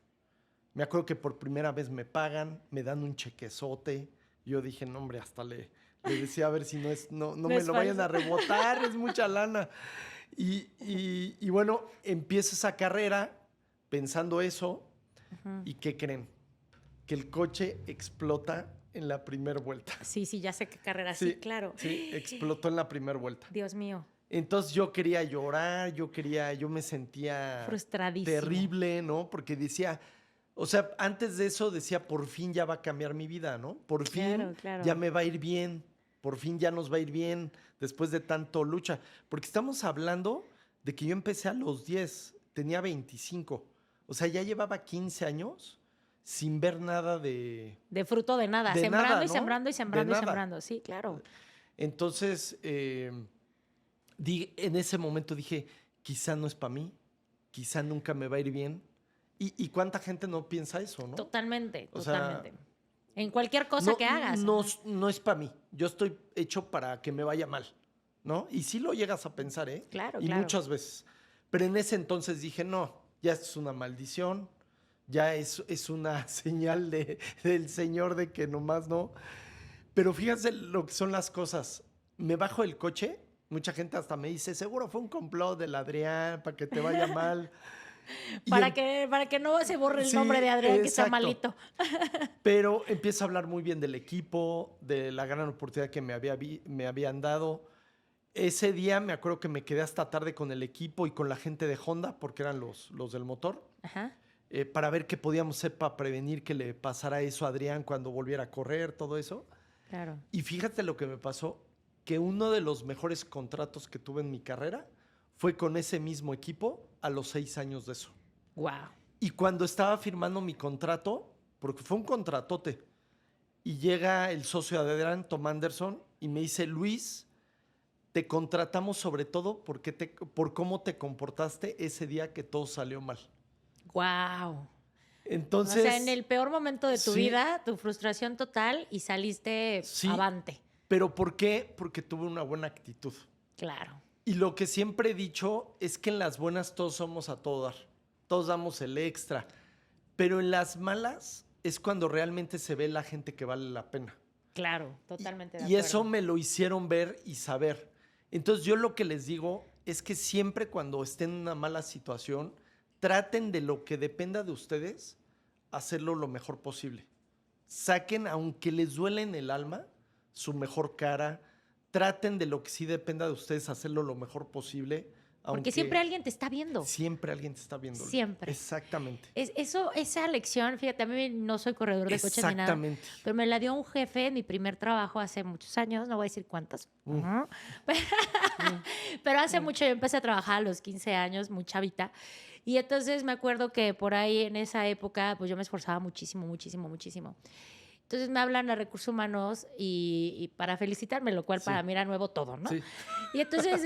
A: Me acuerdo que por primera vez me pagan, me dan un chequezote. Yo dije, no, hombre, hasta le decía a ver si no me lo vayan a rebotar, es mucha lana. Y bueno, empiezo esa carrera pensando eso. ¿Y qué creen? Que el coche explota en la primera vuelta.
B: Sí, ya sé qué carrera, sí, claro.
A: Sí, explotó en la primera vuelta.
B: Dios mío.
A: Entonces yo quería llorar, yo me sentía
B: frustradísimo,
A: terrible, ¿no? Porque decía, o sea, antes de eso decía, por fin ya va a cambiar mi vida, ¿no? Por fin ya me va a ir bien, por fin ya nos va a ir bien después de tanto lucha. Porque estamos hablando de que yo empecé a los 10, tenía 25. O sea, ya llevaba 15 años sin ver nada de
B: fruto de nada, sembrando nada, ¿no? y sembrando. Sí, claro.
A: Entonces, en ese momento dije, quizá no es para mí, quizá nunca me va a ir bien. ¿Y cuánta gente no piensa eso, no?
B: Totalmente. En cualquier cosa que hagas.
A: No es para mí. Yo estoy hecho para que me vaya mal, ¿no? Y sí lo llegas a pensar, ¿eh?
B: Claro,
A: y muchas veces. Pero en ese entonces dije, no, ya es una maldición, ya es una señal del Señor de que nomás no. Pero fíjense lo que son las cosas. Me bajo del coche, mucha gente hasta me dice, seguro fue un complot del Adrián para que te vaya mal.
B: Para que no se borre el nombre de Adrián, que está malito.
A: Pero empiezo a hablar muy bien del equipo, de la gran oportunidad que me habían dado. Ese día me acuerdo que me quedé hasta tarde con el equipo y con la gente de Honda, porque eran los del motor, para ver qué podíamos hacer para prevenir que le pasara eso a Adrián cuando volviera a correr, todo eso.
B: Claro.
A: Y fíjate lo que me pasó, que uno de los mejores contratos que tuve en mi carrera fue con ese mismo equipo a los 6 años de eso.
B: Wow.
A: Y cuando estaba firmando mi contrato, porque fue un contratote, y llega el socio de Adrián, Tom Anderson, y me dice, Luis, te contratamos sobre todo por cómo te comportaste ese día que todo salió mal.
B: Wow.
A: Entonces,
B: o sea, en el peor momento de tu vida, tu frustración total, y saliste avante.
A: ¿Pero por qué? Porque tuve una buena actitud.
B: Claro.
A: Y lo que siempre he dicho es que en las buenas todos somos a todo dar. Todos damos el extra. pero en las malas es cuando realmente se ve la gente que vale la pena.
B: Claro, totalmente de
A: Y
B: acuerdo.
A: eso me lo hicieron ver y saber. Entonces yo lo que les digo es que siempre cuando estén en una mala situación, traten de lo que dependa de ustedes, hacerlo lo mejor posible. Saquen, aunque les duele en el alma, su mejor cara. Traten de lo que sí dependa de ustedes, hacerlo lo mejor posible.
B: Porque siempre alguien te está viendo.
A: Siempre alguien te está viendo.
B: Siempre.
A: Exactamente.
B: Esa lección, fíjate, a mí no soy corredor de coches ni nada.
A: Exactamente.
B: Pero me la dio un jefe en mi primer trabajo hace muchos años, no voy a decir cuántos. Pero hace mucho, yo empecé a trabajar a los 15 años, muy chavita. Y entonces me acuerdo que por ahí en esa época, pues yo me esforzaba muchísimo, muchísimo, muchísimo. Entonces me hablan a Recursos Humanos y para felicitarme, lo cual para mí era nuevo todo, ¿no?
A: Sí.
B: Y entonces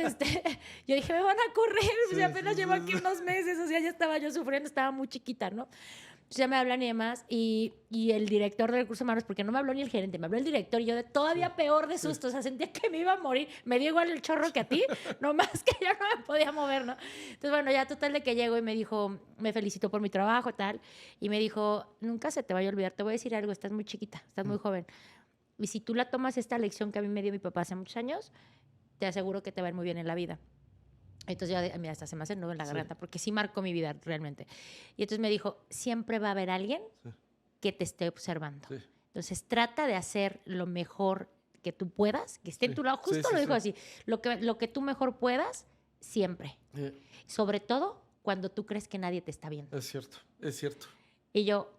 B: yo dije, me van a correr, pues apenas llevo aquí unos meses, o sea, ya estaba yo sufriendo, estaba muy chiquita, ¿no? Entonces ya me hablan y demás, y el director de Recursos Humanos, porque no me habló ni el gerente, me habló el director, y yo todavía peor de susto, o sea, sentía que me iba a morir, me dio igual el chorro que a ti, nomás que yo no me podía mover, ¿no? Entonces, bueno, ya total de que llego y me dijo, me felicitó por mi trabajo, tal, y me dijo, nunca se te vaya a olvidar, te voy a decir algo, estás muy chiquita, estás muy joven, y si tú la tomas esta lección que a mí me dio mi papá hace muchos años, te aseguro que te va a ir muy bien en la vida. Entonces ya, mira, hasta se me hace nudo en la garganta, porque sí marcó mi vida realmente. Y entonces me dijo, siempre va a haber alguien que te esté observando. Sí. Entonces trata de hacer lo mejor que tú puedas, que esté en tu lado. Justo lo dijo así, lo que tú mejor puedas, siempre. Sobre todo cuando tú crees que nadie te está viendo.
A: Es cierto, es cierto.
B: Y yo,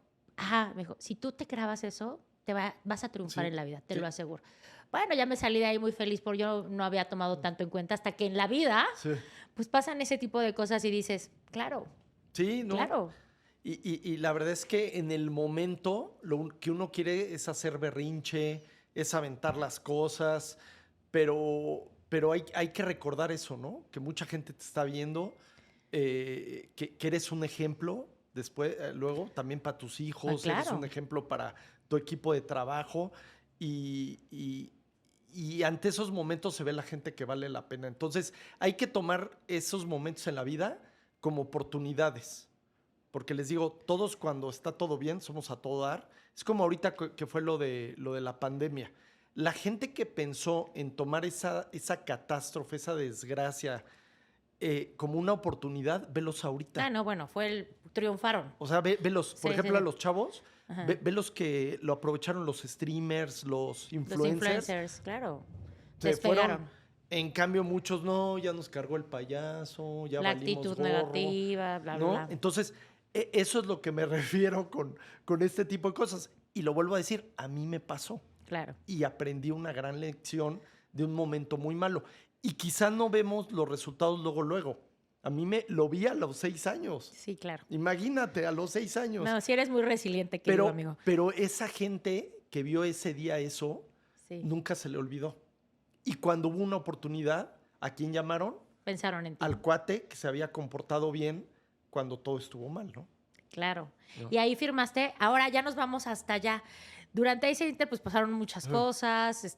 B: me dijo, si tú te grabas eso, vas a triunfar en la vida, te lo aseguro. Bueno, ya me salí de ahí muy feliz porque yo no había tomado tanto en cuenta hasta que en la vida, pues pasan ese tipo de cosas y dices, claro.
A: Sí, ¿no?
B: Claro.
A: Y la verdad es que en el momento lo que uno quiere es hacer berrinche, es aventar las cosas, pero hay que recordar eso, ¿no? Que mucha gente te está viendo, que eres un ejemplo después, luego también para tus hijos, claro. Eres un ejemplo para tu equipo de trabajo y ante esos momentos se ve la gente que vale la pena. Entonces hay que tomar esos momentos en la vida como oportunidades. Porque les digo, todos cuando está todo bien, somos a todo dar. Es como ahorita que fue lo de la pandemia. La gente que pensó en tomar esa catástrofe, esa desgracia, como una oportunidad, velos ahorita.
B: No, bueno, triunfaron.
A: O sea, velos, por ejemplo, a los chavos, ve los que lo aprovecharon, los streamers, los influencers.
B: Los influencers, claro.
A: Se fueron. En cambio, muchos no, ya nos cargó el payaso, ya
B: la
A: valimos
B: actitud
A: gorro,
B: negativa, bla,
A: ¿no?
B: bla.
A: Entonces, eso es lo que me refiero con este tipo de cosas. Y lo vuelvo a decir, a mí me pasó.
B: Claro.
A: Y aprendí una gran lección de un momento muy malo. Y quizá no vemos los resultados luego. A mí lo vi a los 6 años.
B: Sí, claro.
A: Imagínate, a los 6 años.
B: No, si eres muy resiliente, querido amigo.
A: Pero esa gente que vio ese día eso, nunca se le olvidó. Y cuando hubo una oportunidad, ¿a quién llamaron?
B: Pensaron en ti.
A: Al cuate que se había comportado bien cuando todo estuvo mal, ¿no?
B: Claro. ¿No? Y ahí firmaste. Ahora ya nos vamos hasta allá. Durante ese inter, pues pasaron muchas cosas.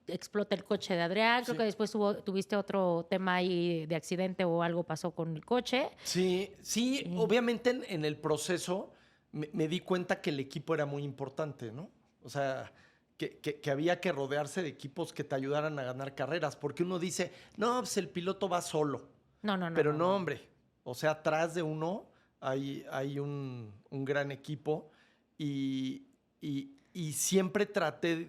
B: Explota el coche de Adrián. Creo que después tuviste otro tema ahí de accidente o algo pasó con el coche.
A: Sí. Obviamente en el proceso me di cuenta que el equipo era muy importante, ¿no? O sea, que había que rodearse de equipos que te ayudaran a ganar carreras. Porque uno dice, no, pues el piloto va solo.
B: No.
A: Pero no, hombre. O sea, atrás de uno hay un gran equipo y siempre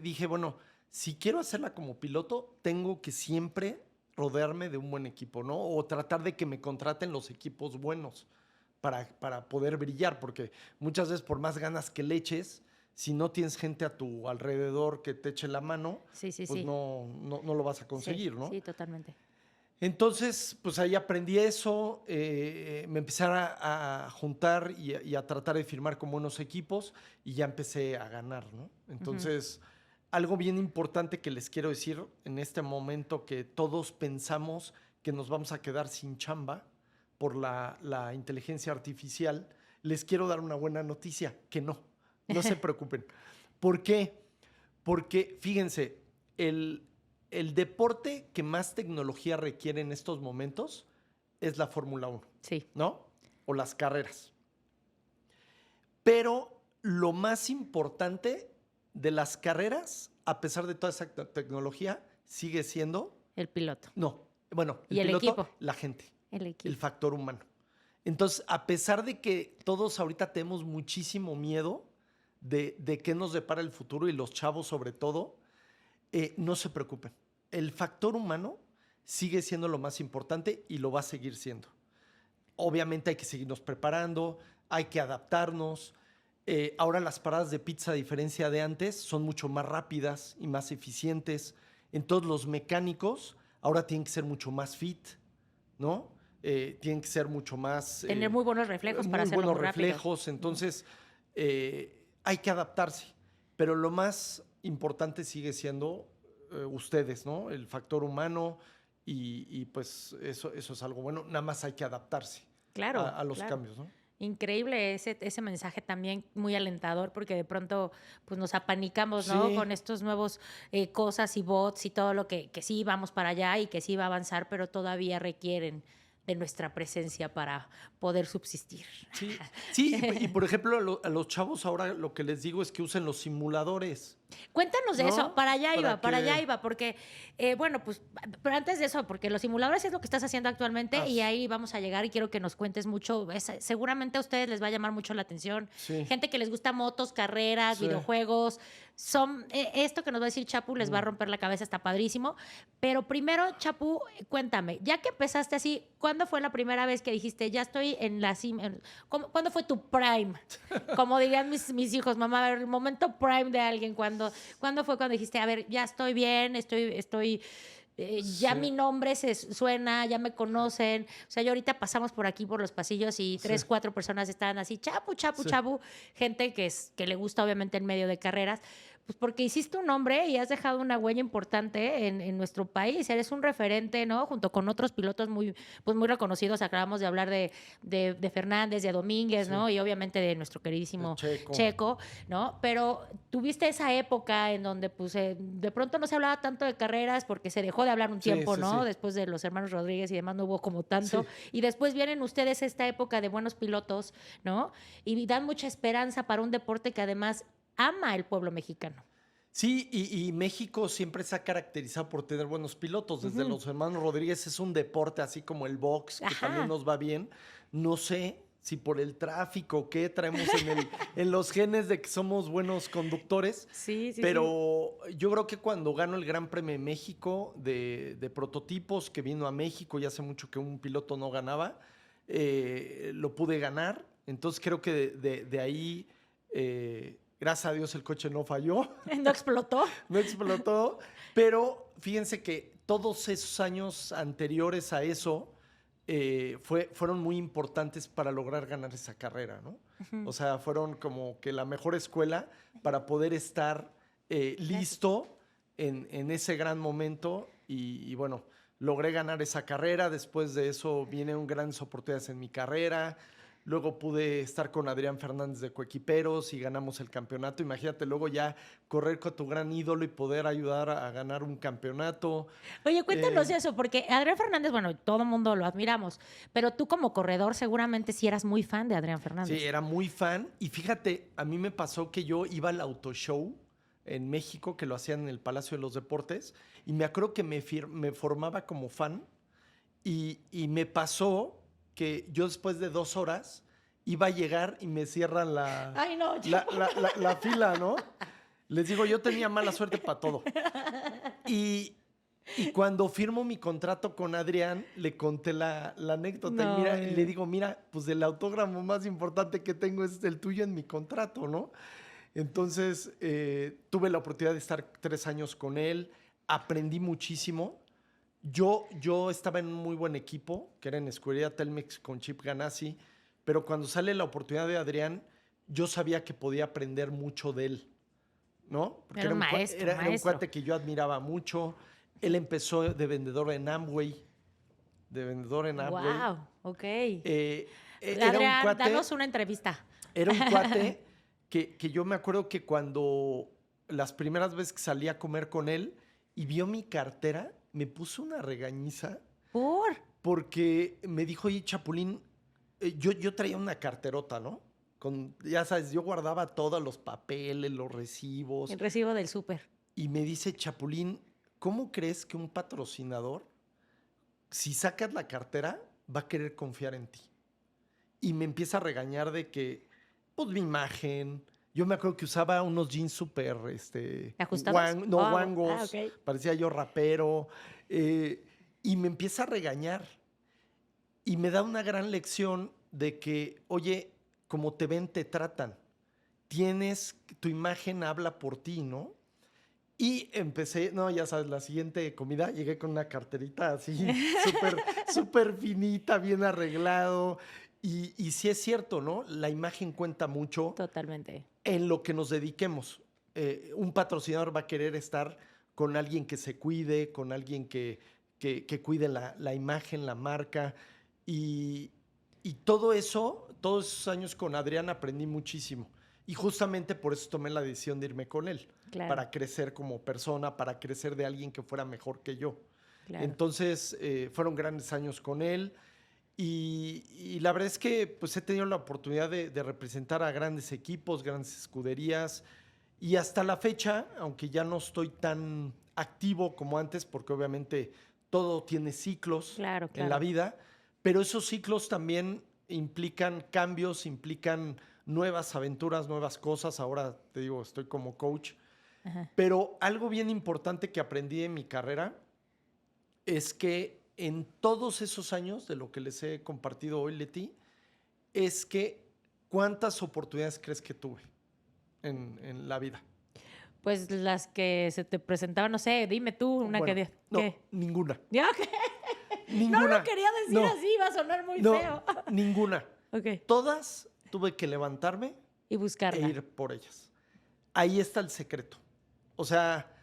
A: dije, bueno, si quiero hacerla como piloto, tengo que siempre rodearme de un buen equipo, ¿no? O tratar de que me contraten los equipos buenos para poder brillar, porque muchas veces por más ganas que le eches, si no tienes gente a tu alrededor que te eche la mano, pues no lo vas a conseguir, ¿no?
B: Sí, totalmente.
A: Entonces, pues ahí aprendí eso, me empecé a juntar y a tratar de firmar con buenos equipos y ya empecé a ganar, ¿no? Entonces, algo bien importante que les quiero decir en este momento, que todos pensamos que nos vamos a quedar sin chamba por la inteligencia artificial, les quiero dar una buena noticia, que no se preocupen. ¿Por qué? Porque, fíjense, el deporte que más tecnología requiere en estos momentos es la Fórmula 1.
B: Sí.
A: ¿No? O las carreras. Pero lo más importante de las carreras, a pesar de toda esa tecnología, sigue siendo...
B: El piloto.
A: No, bueno,
B: ¿Y el
A: piloto,
B: equipo?
A: la gente.
B: El equipo.
A: El factor humano. Entonces, a pesar de que todos ahorita tenemos muchísimo miedo de qué nos depara el futuro y los chavos sobre todo, no se preocupen. El factor humano sigue siendo lo más importante y lo va a seguir siendo. Obviamente hay que seguirnos preparando, hay que adaptarnos. Ahora las paradas de pizza, a diferencia de antes, son mucho más rápidas y más eficientes. Entonces los mecánicos ahora tienen que ser mucho más fit, ¿no? Tienen que ser mucho más...
B: Tener muy buenos reflejos para hacerlo muy rápido.
A: Muy buenos reflejos. Entonces hay que adaptarse. Pero lo más importante sigue siendo ustedes, ¿no? El factor humano y pues eso es algo bueno. Nada más hay que adaptarse a los cambios, ¿no?
B: Increíble ese mensaje también, muy alentador, porque de pronto pues nos apanicamos, ¿no?
A: Sí.
B: Con estos nuevos cosas y bots y todo lo que sí vamos para allá y que sí va a avanzar, pero todavía requieren de nuestra presencia para poder subsistir.
A: Sí, y por ejemplo, a los chavos ahora lo que les digo es que usen los simuladores.
B: Cuéntanos de
A: ¿No?
B: eso, para allá
A: Para
B: iba, porque, bueno, pues, pero antes de eso, porque los simuladores es lo que estás haciendo actualmente y ahí vamos a llegar y quiero que nos cuentes mucho. Seguramente a ustedes les va a llamar mucho la atención.
A: Sí.
B: Gente que les gusta motos, carreras, videojuegos. Esto que nos va a decir Chapu les va a romper la cabeza, está padrísimo. Pero primero, Chapu, cuéntame, ya que empezaste así, ¿cuándo fue la primera vez que dijiste, ya estoy en la cima? ¿Cuándo fue tu prime? Como dirían mis hijos, mamá, a ver, el momento prime de alguien, ¿cuándo fue cuando dijiste, a ver, ya estoy bien, ya mi nombre se suena, ya me conocen? O sea, yo ahorita pasamos por aquí, por los pasillos y 3, 4 personas estaban así, Chapu, gente que le gusta obviamente el medio de carreras, pues porque hiciste un nombre y has dejado una huella importante en nuestro país. Eres un referente, ¿no? Junto con otros pilotos muy reconocidos. Acabamos de hablar de Fernández, de Domínguez, ¿no? Y obviamente de nuestro queridísimo Checo, ¿no? Pero tuviste esa época en donde, pues, de pronto no se hablaba tanto de carreras porque se dejó de hablar un tiempo, ¿no? Después de los hermanos Rodríguez y demás no hubo como tanto. Y después vienen ustedes esta época de buenos pilotos, ¿no? Y dan mucha esperanza para un deporte que además ama el pueblo mexicano.
A: Sí, y México siempre se ha caracterizado por tener buenos pilotos. Desde los hermanos Rodríguez es un deporte así como el box, que también nos va bien. No sé si por el tráfico o qué traemos en los genes de que somos buenos conductores. Pero yo creo que cuando gano el Gran Premio de México de prototipos, que vino a México y hace mucho que un piloto no ganaba, lo pude ganar. Entonces creo que de ahí... gracias a Dios el coche no falló.
B: ¿No explotó?
A: No explotó. Pero fíjense que todos esos años anteriores a eso fueron muy importantes para lograr ganar esa carrera, ¿no? O sea, fueron como que la mejor escuela para poder estar listo en ese gran momento. Y bueno, logré ganar esa carrera. Después de eso vinieron grandes oportunidades en mi carrera. Luego pude estar con Adrián Fernández de Coequiperos y ganamos el campeonato. Imagínate luego ya correr con tu gran ídolo y poder ayudar a ganar un campeonato.
B: Oye, cuéntanos eso, porque Adrián Fernández, bueno, todo el mundo lo admiramos, pero tú como corredor seguramente sí eras muy fan de Adrián Fernández.
A: Sí, era muy fan. Y fíjate, a mí me pasó que yo iba al Auto Show en México, que lo hacían en el Palacio de los Deportes, y me acuerdo que me formaba como fan y me pasó que yo después de 2 horas iba a llegar y me cierran la fila, ¿no? Les digo, yo tenía mala suerte para todo. Y cuando firmo mi contrato con Adrián, le conté la anécdota. Y le digo, mira, pues el autógrafo más importante que tengo es el tuyo en mi contrato, ¿no? Entonces, tuve la oportunidad de estar 3 años con él. Aprendí muchísimo. Yo estaba en un muy buen equipo, que era en Escudería Telmex con Chip Ganassi, pero cuando sale la oportunidad de Adrián, yo sabía que podía aprender mucho de él, ¿no? Porque era un cuate que yo admiraba mucho. Él empezó de vendedor en Amway.
B: ¡Wow! Ok.
A: Adrián,
B: danos una entrevista.
A: Era un cuate que yo me acuerdo que cuando las primeras veces que salí a comer con él y vio mi cartera, me puso una regañiza.
B: ¿Por?
A: Porque me dijo, oye, Chapulín, yo traía una carterota, ¿no? ya sabes, yo guardaba todos los papeles, los recibos.
B: El recibo del súper.
A: Y me dice, Chapulín, ¿cómo crees que un patrocinador, si sacas la cartera, va a querer confiar en ti? Y me empieza a regañar de que, pues, mi imagen. Yo me acuerdo que usaba unos jeans súper,
B: ¿ajustados?
A: guangos.
B: Okay.
A: Parecía yo rapero. Y me empieza a regañar. Y me da una gran lección de que, oye, como te ven, te tratan. Tu imagen habla por ti, ¿no? Y empecé, no, ya sabes, la siguiente comida, llegué con una carterita así, súper finita, bien arreglado. Y sí es cierto, ¿no? La imagen cuenta mucho.
B: Totalmente.
A: En lo que nos dediquemos. Un patrocinador va a querer estar con alguien que se cuide, con alguien que cuide la imagen, la marca. Y todo eso, todos esos años con Adrián aprendí muchísimo. Y justamente por eso tomé la decisión de irme con él.
B: Claro.
A: Para crecer como persona, para crecer de alguien que fuera mejor que yo.
B: Claro.
A: Entonces, fueron grandes años con él. Y la verdad es que pues, he tenido la oportunidad de representar a grandes equipos, grandes escuderías. Y hasta la fecha, aunque ya no estoy tan activo como antes, porque obviamente todo tiene ciclos en la vida, pero esos ciclos también implican cambios, implican nuevas aventuras, nuevas cosas. Ahora te digo, estoy como coach. Ajá. Pero algo bien importante que aprendí en mi carrera es que en todos esos años de lo que les he compartido hoy, Leti, es que ¿cuántas oportunidades crees que tuve en la vida?
B: Pues las que se te presentaban, no sé, dime tú una que...
A: No, ninguna.
B: ¿Ya? ¿Qué? Ninguna. No lo quería decir así, va a sonar muy feo.
A: Ninguna.
B: Okay.
A: Todas tuve que levantarme
B: y buscarla.
A: E ir por ellas. Ahí está el secreto. O sea,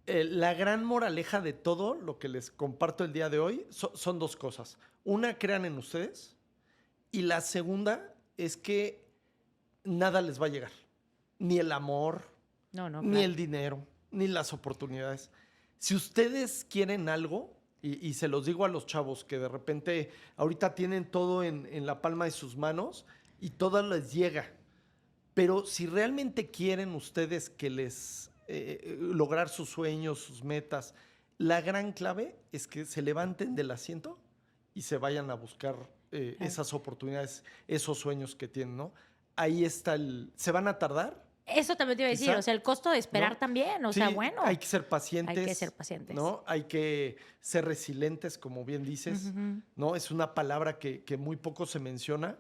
A: la gran moraleja de todo lo que les comparto el día de hoy son dos cosas. Una, crean en ustedes. Y la segunda es que nada les va a llegar. Ni el amor, ni el dinero, ni las oportunidades. Si ustedes quieren algo, y se los digo a los chavos que de repente ahorita tienen todo en la palma de sus manos y todo les llega. Pero si realmente quieren ustedes que les lograr sus sueños, sus metas, la gran clave es que se levanten del asiento y se vayan a buscar esas oportunidades, esos sueños que tienen, ¿no? Ahí está ¿se van a tardar?
B: Eso también te iba a decir, o sea, el costo de esperar, ¿no? También, o sea, bueno.
A: Hay que ser pacientes.
B: Hay que ser pacientes.
A: ¿No? Hay que ser resilientes, como bien dices, ¿no? Es una palabra que muy poco se menciona,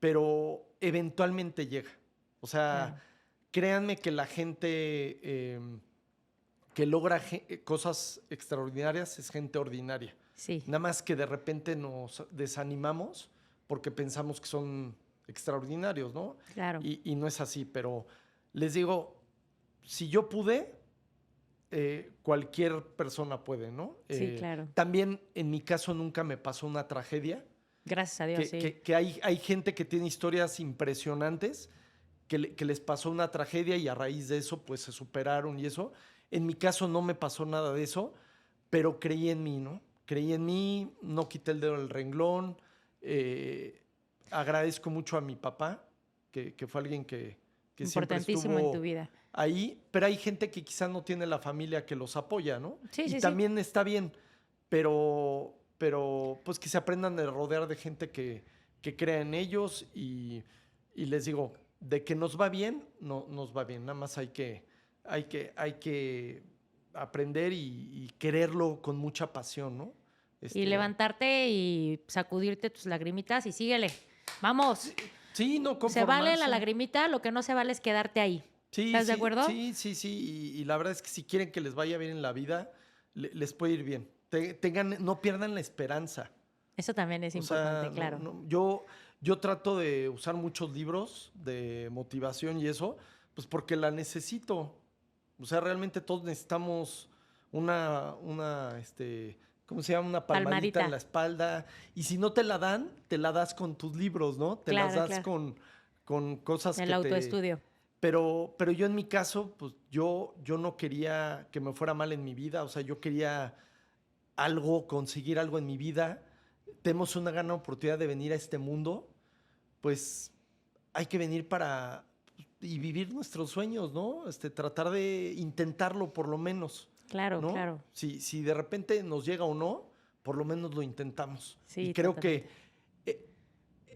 A: pero eventualmente llega. O sea, créanme que la gente que logra cosas extraordinarias es gente ordinaria.
B: Sí.
A: Nada más que de repente nos desanimamos porque pensamos que son extraordinarios, ¿no?
B: Claro.
A: Y no es así, pero les digo, si yo pude, cualquier persona puede, ¿no?
B: Sí, claro.
A: También en mi caso nunca me pasó una tragedia.
B: Gracias a Dios, sí.
A: Que hay gente que tiene historias impresionantes que les pasó una tragedia y a raíz de eso pues se superaron y eso. En mi caso no me pasó nada de eso, pero creí en mí, ¿no? Creí en mí, no quité el dedo del renglón. Agradezco mucho a mi papá, que fue alguien que
B: importantísimo
A: siempre estuvo
B: en tu vida
A: ahí, pero hay gente que quizás no tiene la familia que los apoya, ¿no?
B: Sí,
A: y
B: sí,
A: también está bien, pero pues que se aprendan a rodear de gente que crea en ellos y les digo, de que nos va bien, no nos va bien, nada más hay que aprender y quererlo con mucha pasión, ¿no?
B: Y levantarte y sacudirte tus lagrimitas y síguele. ¡Vamos!
A: Sí, no conformarse.
B: Se vale la lagrimita, lo que no se vale es quedarte ahí. ¿Estás de acuerdo?
A: Sí. Y la verdad es que si quieren que les vaya bien en la vida, les puede ir bien. No pierdan la esperanza.
B: Eso también es importante, claro.
A: Yo trato de usar muchos libros de motivación y eso, pues porque la necesito. O sea, realmente todos necesitamos ¿cómo se llama? Una palmadita en la espalda. Y si no te la dan, te la das con tus libros, ¿no? Te las das con cosas
B: el autoestudio.
A: Pero yo en mi caso, pues yo no quería que me fuera mal en mi vida. O sea, yo quería conseguir algo en mi vida. Tenemos una gran oportunidad de venir a este mundo. Pues hay que venir y vivir nuestros sueños, ¿no? Tratar de intentarlo por lo menos.
B: Claro,
A: ¿no?
B: claro.
A: Si de repente nos llega o no, por lo menos lo intentamos.
B: Sí,
A: y creo
B: totalmente.
A: que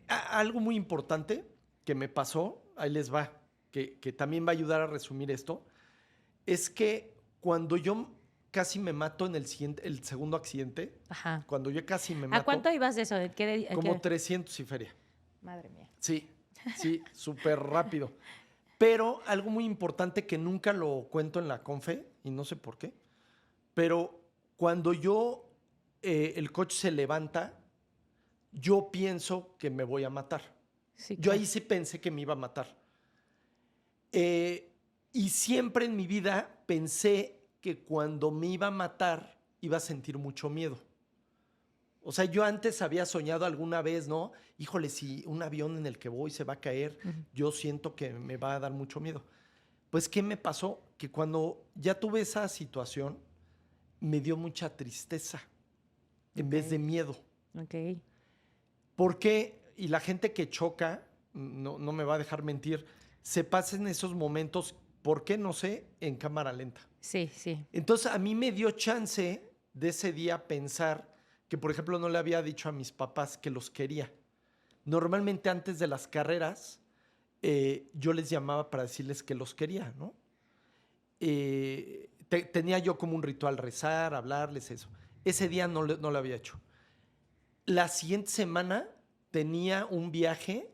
A: algo muy importante que me pasó, ahí les va, que también va a ayudar a resumir esto, es que cuando yo casi me mato en el segundo accidente,
B: Ajá.
A: cuando yo casi me mato...
B: ¿A cuánto ibas de eso?
A: Como 300 y feria.
B: Madre mía.
A: Sí, súper rápido. Pero algo muy importante que nunca lo cuento en la confe, y no sé por qué, pero cuando el coche se levanta, yo pienso que me voy a matar.
B: Sí,
A: Yo ahí sí pensé que me iba a matar. Y siempre en mi vida pensé que cuando me iba a matar iba a sentir mucho miedo. O sea, yo antes había soñado alguna vez, ¿no? Híjole, si un avión en el que voy se va a caer, yo siento que me va a dar mucho miedo. Pues, ¿qué me pasó? Que cuando ya tuve esa situación, me dio mucha tristeza en vez de miedo.
B: Ok.
A: Porque, y la gente que choca, no me va a dejar mentir, se pasa en esos momentos, ¿por qué? No sé, en cámara lenta.
B: Sí, sí.
A: Entonces, a mí me dio chance de ese día pensar que, por ejemplo, no le había dicho a mis papás que los quería. Normalmente antes de las carreras, yo les llamaba para decirles que los quería, ¿no? Tenía yo como un ritual rezar, hablarles, eso. Ese día no lo había hecho. La siguiente semana tenía un viaje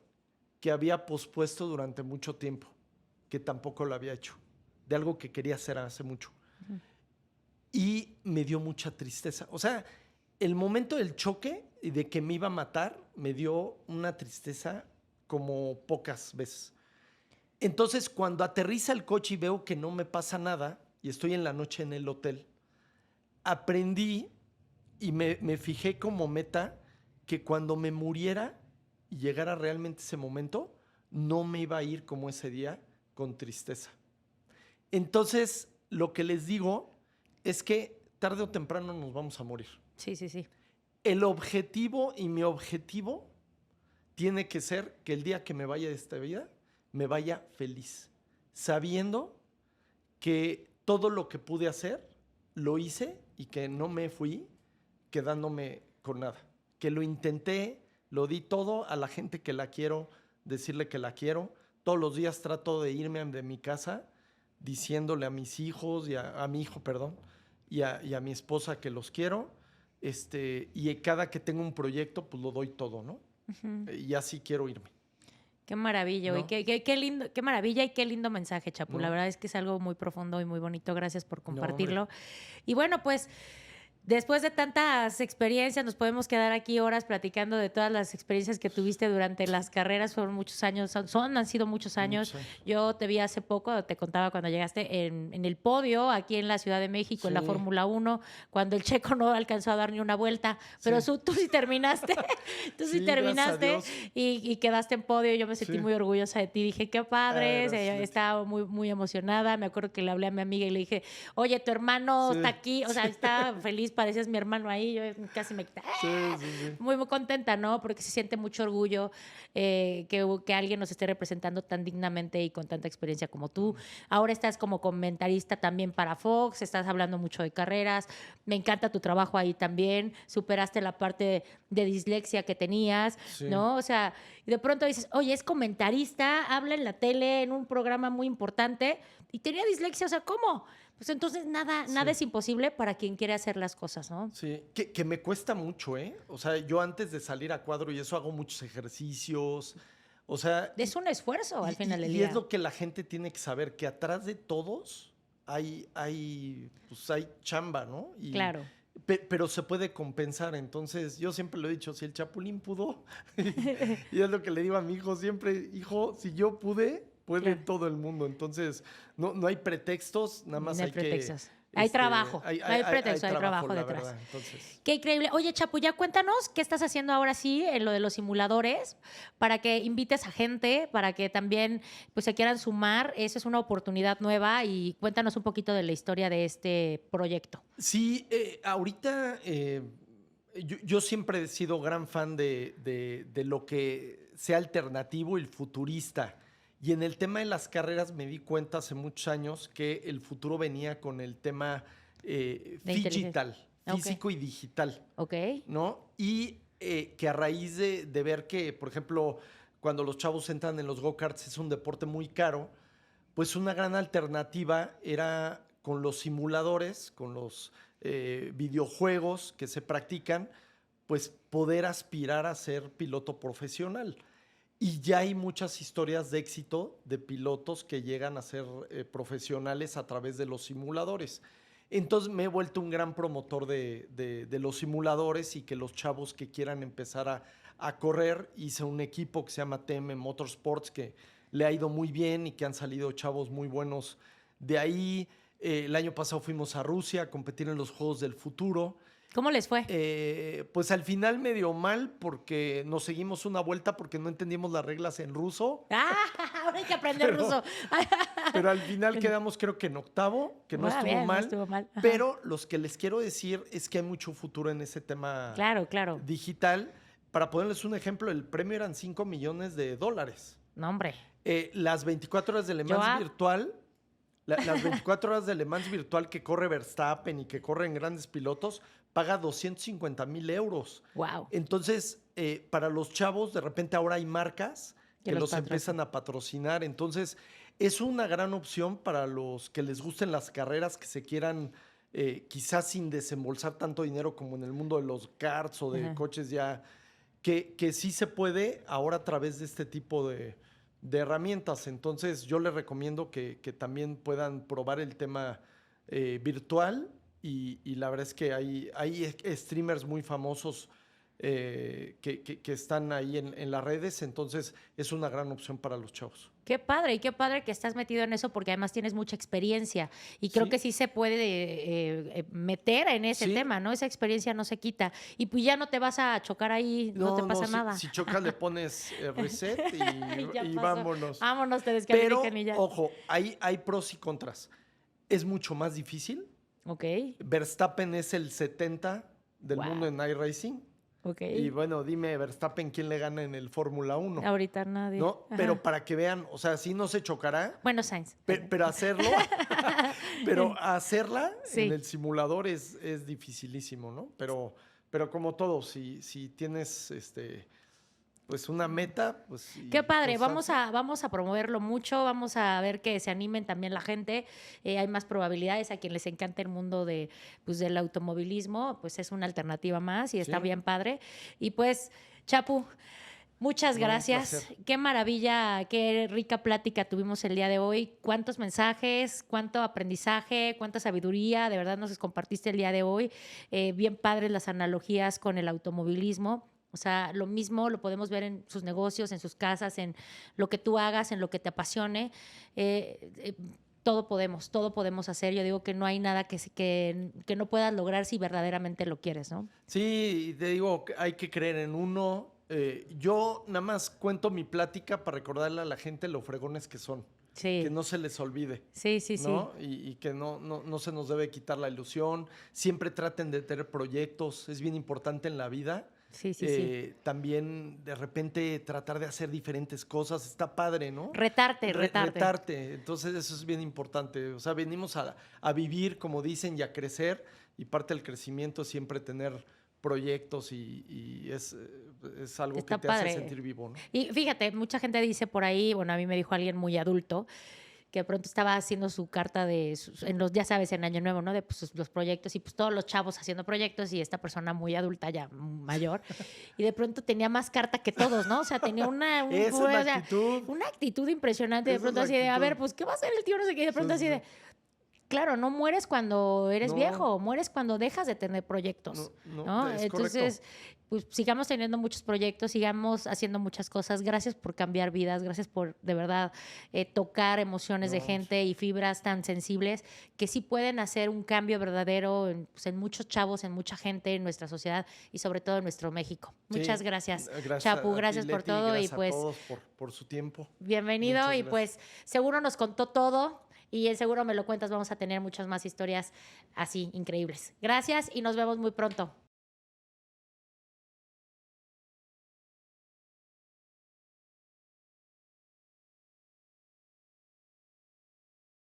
A: que había pospuesto durante mucho tiempo, que tampoco lo había hecho, de algo que quería hacer hace mucho. Y me dio mucha tristeza. O sea, el momento del choque y de que me iba a matar me dio una tristeza como pocas veces. Entonces, cuando aterriza el coche y veo que no me pasa nada y estoy en la noche en el hotel, aprendí y me fijé como meta que cuando me muriera y llegara realmente ese momento, no me iba a ir como ese día con tristeza. Entonces, lo que les digo es que tarde o temprano nos vamos a morir.
B: Sí, sí, sí.
A: El objetivo y mi objetivo tiene que ser que el día que me vaya de esta vida, me vaya feliz, sabiendo que todo lo que pude hacer, lo hice y que no me fui quedándome con nada. Que lo intenté, lo di todo a la gente que la quiero, decirle que la quiero. Todos los días trato de irme de mi casa diciéndole a mis hijos, a mi hijo, perdón, y a mi esposa que los quiero. Y cada que tengo un proyecto, pues lo doy todo, ¿no? Y así quiero irme.
B: Qué maravilla,
A: ¿No?
B: qué lindo, qué maravilla y qué lindo mensaje, Chapu.
A: ¿No?
B: La verdad es que es algo muy profundo y muy bonito. Gracias por compartirlo.
A: No,
B: y bueno, pues después de tantas experiencias, nos podemos quedar aquí horas platicando de todas las experiencias que tuviste durante las carreras. Fueron muchos años, han sido muchos años. Yo te vi hace poco, te contaba cuando llegaste en el podio aquí en la Ciudad de México, sí, en la Fórmula 1, cuando el Checo no alcanzó a dar ni una vuelta, pero sí, tú sí terminaste, sí terminaste y quedaste en podio. Yo me sentí muy orgullosa de ti. Dije, qué padre, estaba muy, muy emocionada. Me acuerdo que le hablé a mi amiga y le dije, oye, tu hermano está aquí, o sea, está feliz, parecías mi hermano ahí, yo casi me quité. Muy, muy contenta, ¿no? Porque se siente mucho orgullo que alguien nos esté representando tan dignamente y con tanta experiencia como tú. Ahora estás como comentarista también para Fox, estás hablando mucho de carreras, me encanta tu trabajo ahí también, superaste la parte de dislexia que tenías, ¿no? O sea, y de pronto dices, oye, es comentarista, habla en la tele, en un programa muy importante, y tenía dislexia, o sea, ¿cómo? Pues entonces nada es imposible para quien quiere hacer las cosas, ¿no?
A: Sí, que me cuesta mucho, ¿eh? O sea, yo antes de salir a cuadro y eso hago muchos ejercicios, o sea...
B: Es un esfuerzo al final del día.
A: Y es lo que la gente tiene que saber, que atrás de todos hay chamba, ¿no?
B: Claro.
A: Pero se puede compensar, entonces yo siempre lo he dicho, si el Chapulín pudo, y es lo que le digo a mi hijo siempre, hijo, si yo puede todo el mundo, entonces no hay pretextos, nada más hay
B: pretextos.
A: Que...
B: Hay trabajo, hay pretexto, hay trabajo detrás.
A: Verdad, entonces.
B: Qué increíble. Oye, Chapu, ya cuéntanos qué estás haciendo ahora sí en lo de los simuladores para que invites a gente, para que también pues, se quieran sumar. Esa es una oportunidad nueva y cuéntanos un poquito de la historia de este proyecto.
A: Sí, ahorita yo siempre he sido gran fan de lo que sea alternativo y futurista. Y en el tema de las carreras me di cuenta hace muchos años que el futuro venía con el tema digital, físico y digital.
B: Ok.
A: ¿No? Y que a raíz de ver que, por ejemplo, cuando los chavos entran en los go-karts es un deporte muy caro, pues una gran alternativa era con los simuladores, con los videojuegos que se practican, pues poder aspirar a ser piloto profesional. Y ya hay muchas historias de éxito de pilotos que llegan a ser profesionales a través de los simuladores. Entonces me he vuelto un gran promotor de los simuladores y que los chavos que quieran empezar a correr, hice un equipo que se llama TM Motorsports que le ha ido muy bien y que han salido chavos muy buenos de ahí. El año pasado fuimos a Rusia a competir en los Juegos del Futuro.
B: ¿Cómo les fue?
A: Pues al final medio mal porque nos seguimos una vuelta porque no entendíamos las reglas en ruso.
B: Ahora hay que aprender ruso.
A: Pero al final quedamos creo que en octavo, que no estuvo mal.
B: No estuvo mal.
A: Pero los que les quiero decir es que hay mucho futuro en ese tema digital. Para ponerles un ejemplo, el premio eran $5 millones.
B: No, hombre.
A: Las 24 horas de Le Mans virtual... Las 24 horas de Le Mans virtual que corre Verstappen y que corren grandes pilotos, paga 250,000 euros.
B: Wow.
A: Entonces, para los chavos, de repente ahora hay marcas que los empiezan a patrocinar. Entonces, es una gran opción para los que les gusten las carreras, que se quieran, quizás sin desembolsar tanto dinero como en el mundo de los karts o de coches ya, que sí se puede ahora a través de este tipo de herramientas. Entonces yo les recomiendo que también puedan probar el tema virtual y la verdad es que hay streamers muy famosos que están ahí en las redes, entonces es una gran opción para los chavos.
B: Qué padre, y qué padre que estás metido en eso porque además tienes mucha experiencia y creo que sí se puede meter en ese tema, ¿no? Esa experiencia no se quita y pues ya no te vas a chocar ahí, no te pasa nada.
A: Si chocas le pones reset y vámonos.
B: Vámonos, te descalifican y ya.
A: Pero, ojo, hay pros y contras. Es mucho más difícil.
B: Ok.
A: Verstappen es el 70 del mundo en iRacing.
B: Okay.
A: Y bueno, dime, Verstappen, ¿quién le gana en el Fórmula 1?
B: Ahorita nadie.
A: ¿No? Pero para que vean, o sea, sí no se chocará.
B: Bueno, Sainz.
A: Pero hacerlo, hacerla en el simulador es dificilísimo, ¿no? Pero como todo, si tienes pues una meta, pues...
B: Qué padre, vamos a promoverlo mucho, vamos a ver que se animen también la gente, hay más probabilidades, a quien les encanta el mundo del automovilismo, pues es una alternativa más y está bien padre. Y pues, Chapu, muchas gracias, qué maravilla, qué rica plática tuvimos el día de hoy, cuántos mensajes, cuánto aprendizaje, cuánta sabiduría, de verdad nos compartiste el día de hoy, bien padres las analogías con el automovilismo. O sea, lo mismo lo podemos ver en sus negocios, en sus casas, en lo que tú hagas, en lo que te apasione. Todo podemos hacer. Yo digo que no hay nada que no puedas lograr si verdaderamente lo quieres, ¿no?
A: Sí, te digo, hay que creer en uno. Yo nada más cuento mi plática para recordarle a la gente lo fregones que son.
B: Sí.
A: Que no se les olvide.
B: Sí.
A: ¿no? Y que no se nos debe quitar la ilusión. Siempre traten de tener proyectos. Es bien importante en la vida.
B: Sí.
A: También de repente tratar de hacer diferentes cosas, está padre, ¿no?
B: Retarte.
A: Entonces eso es bien importante. O sea, venimos a vivir, como dicen, y a crecer, y parte del crecimiento es siempre tener proyectos y es algo
B: está
A: que te
B: padre.
A: hace sentir vivo, ¿no?
B: Y fíjate, mucha gente dice por ahí, bueno, a mí me dijo alguien muy adulto, que de pronto estaba haciendo su carta ya sabes, en Año Nuevo, ¿no? De pues, los proyectos y pues todos los chavos haciendo proyectos y esta persona muy adulta, ya mayor, y de pronto tenía más carta que todos, ¿no? O sea, tenía una actitud impresionante. De pronto así de, a ver, pues, ¿qué va a hacer el tío? No sé qué. Y de pronto así de... Claro, no mueres cuando eres viejo, mueres cuando dejas de tener proyectos, ¿no? Entonces, pues sigamos teniendo muchos proyectos, sigamos haciendo muchas cosas. Gracias por cambiar vidas, gracias por, de verdad, tocar emociones de gente y fibras tan sensibles que sí pueden hacer un cambio verdadero en muchos chavos, en mucha gente, en nuestra sociedad y sobre todo en nuestro México. Muchas gracias, Chapu, gracias por todo.
A: Gracias
B: y pues,
A: a todos por su tiempo.
B: Bienvenido y pues seguro nos contó todo. Y seguro me lo cuentas, vamos a tener muchas más historias así increíbles. Gracias y nos vemos muy pronto.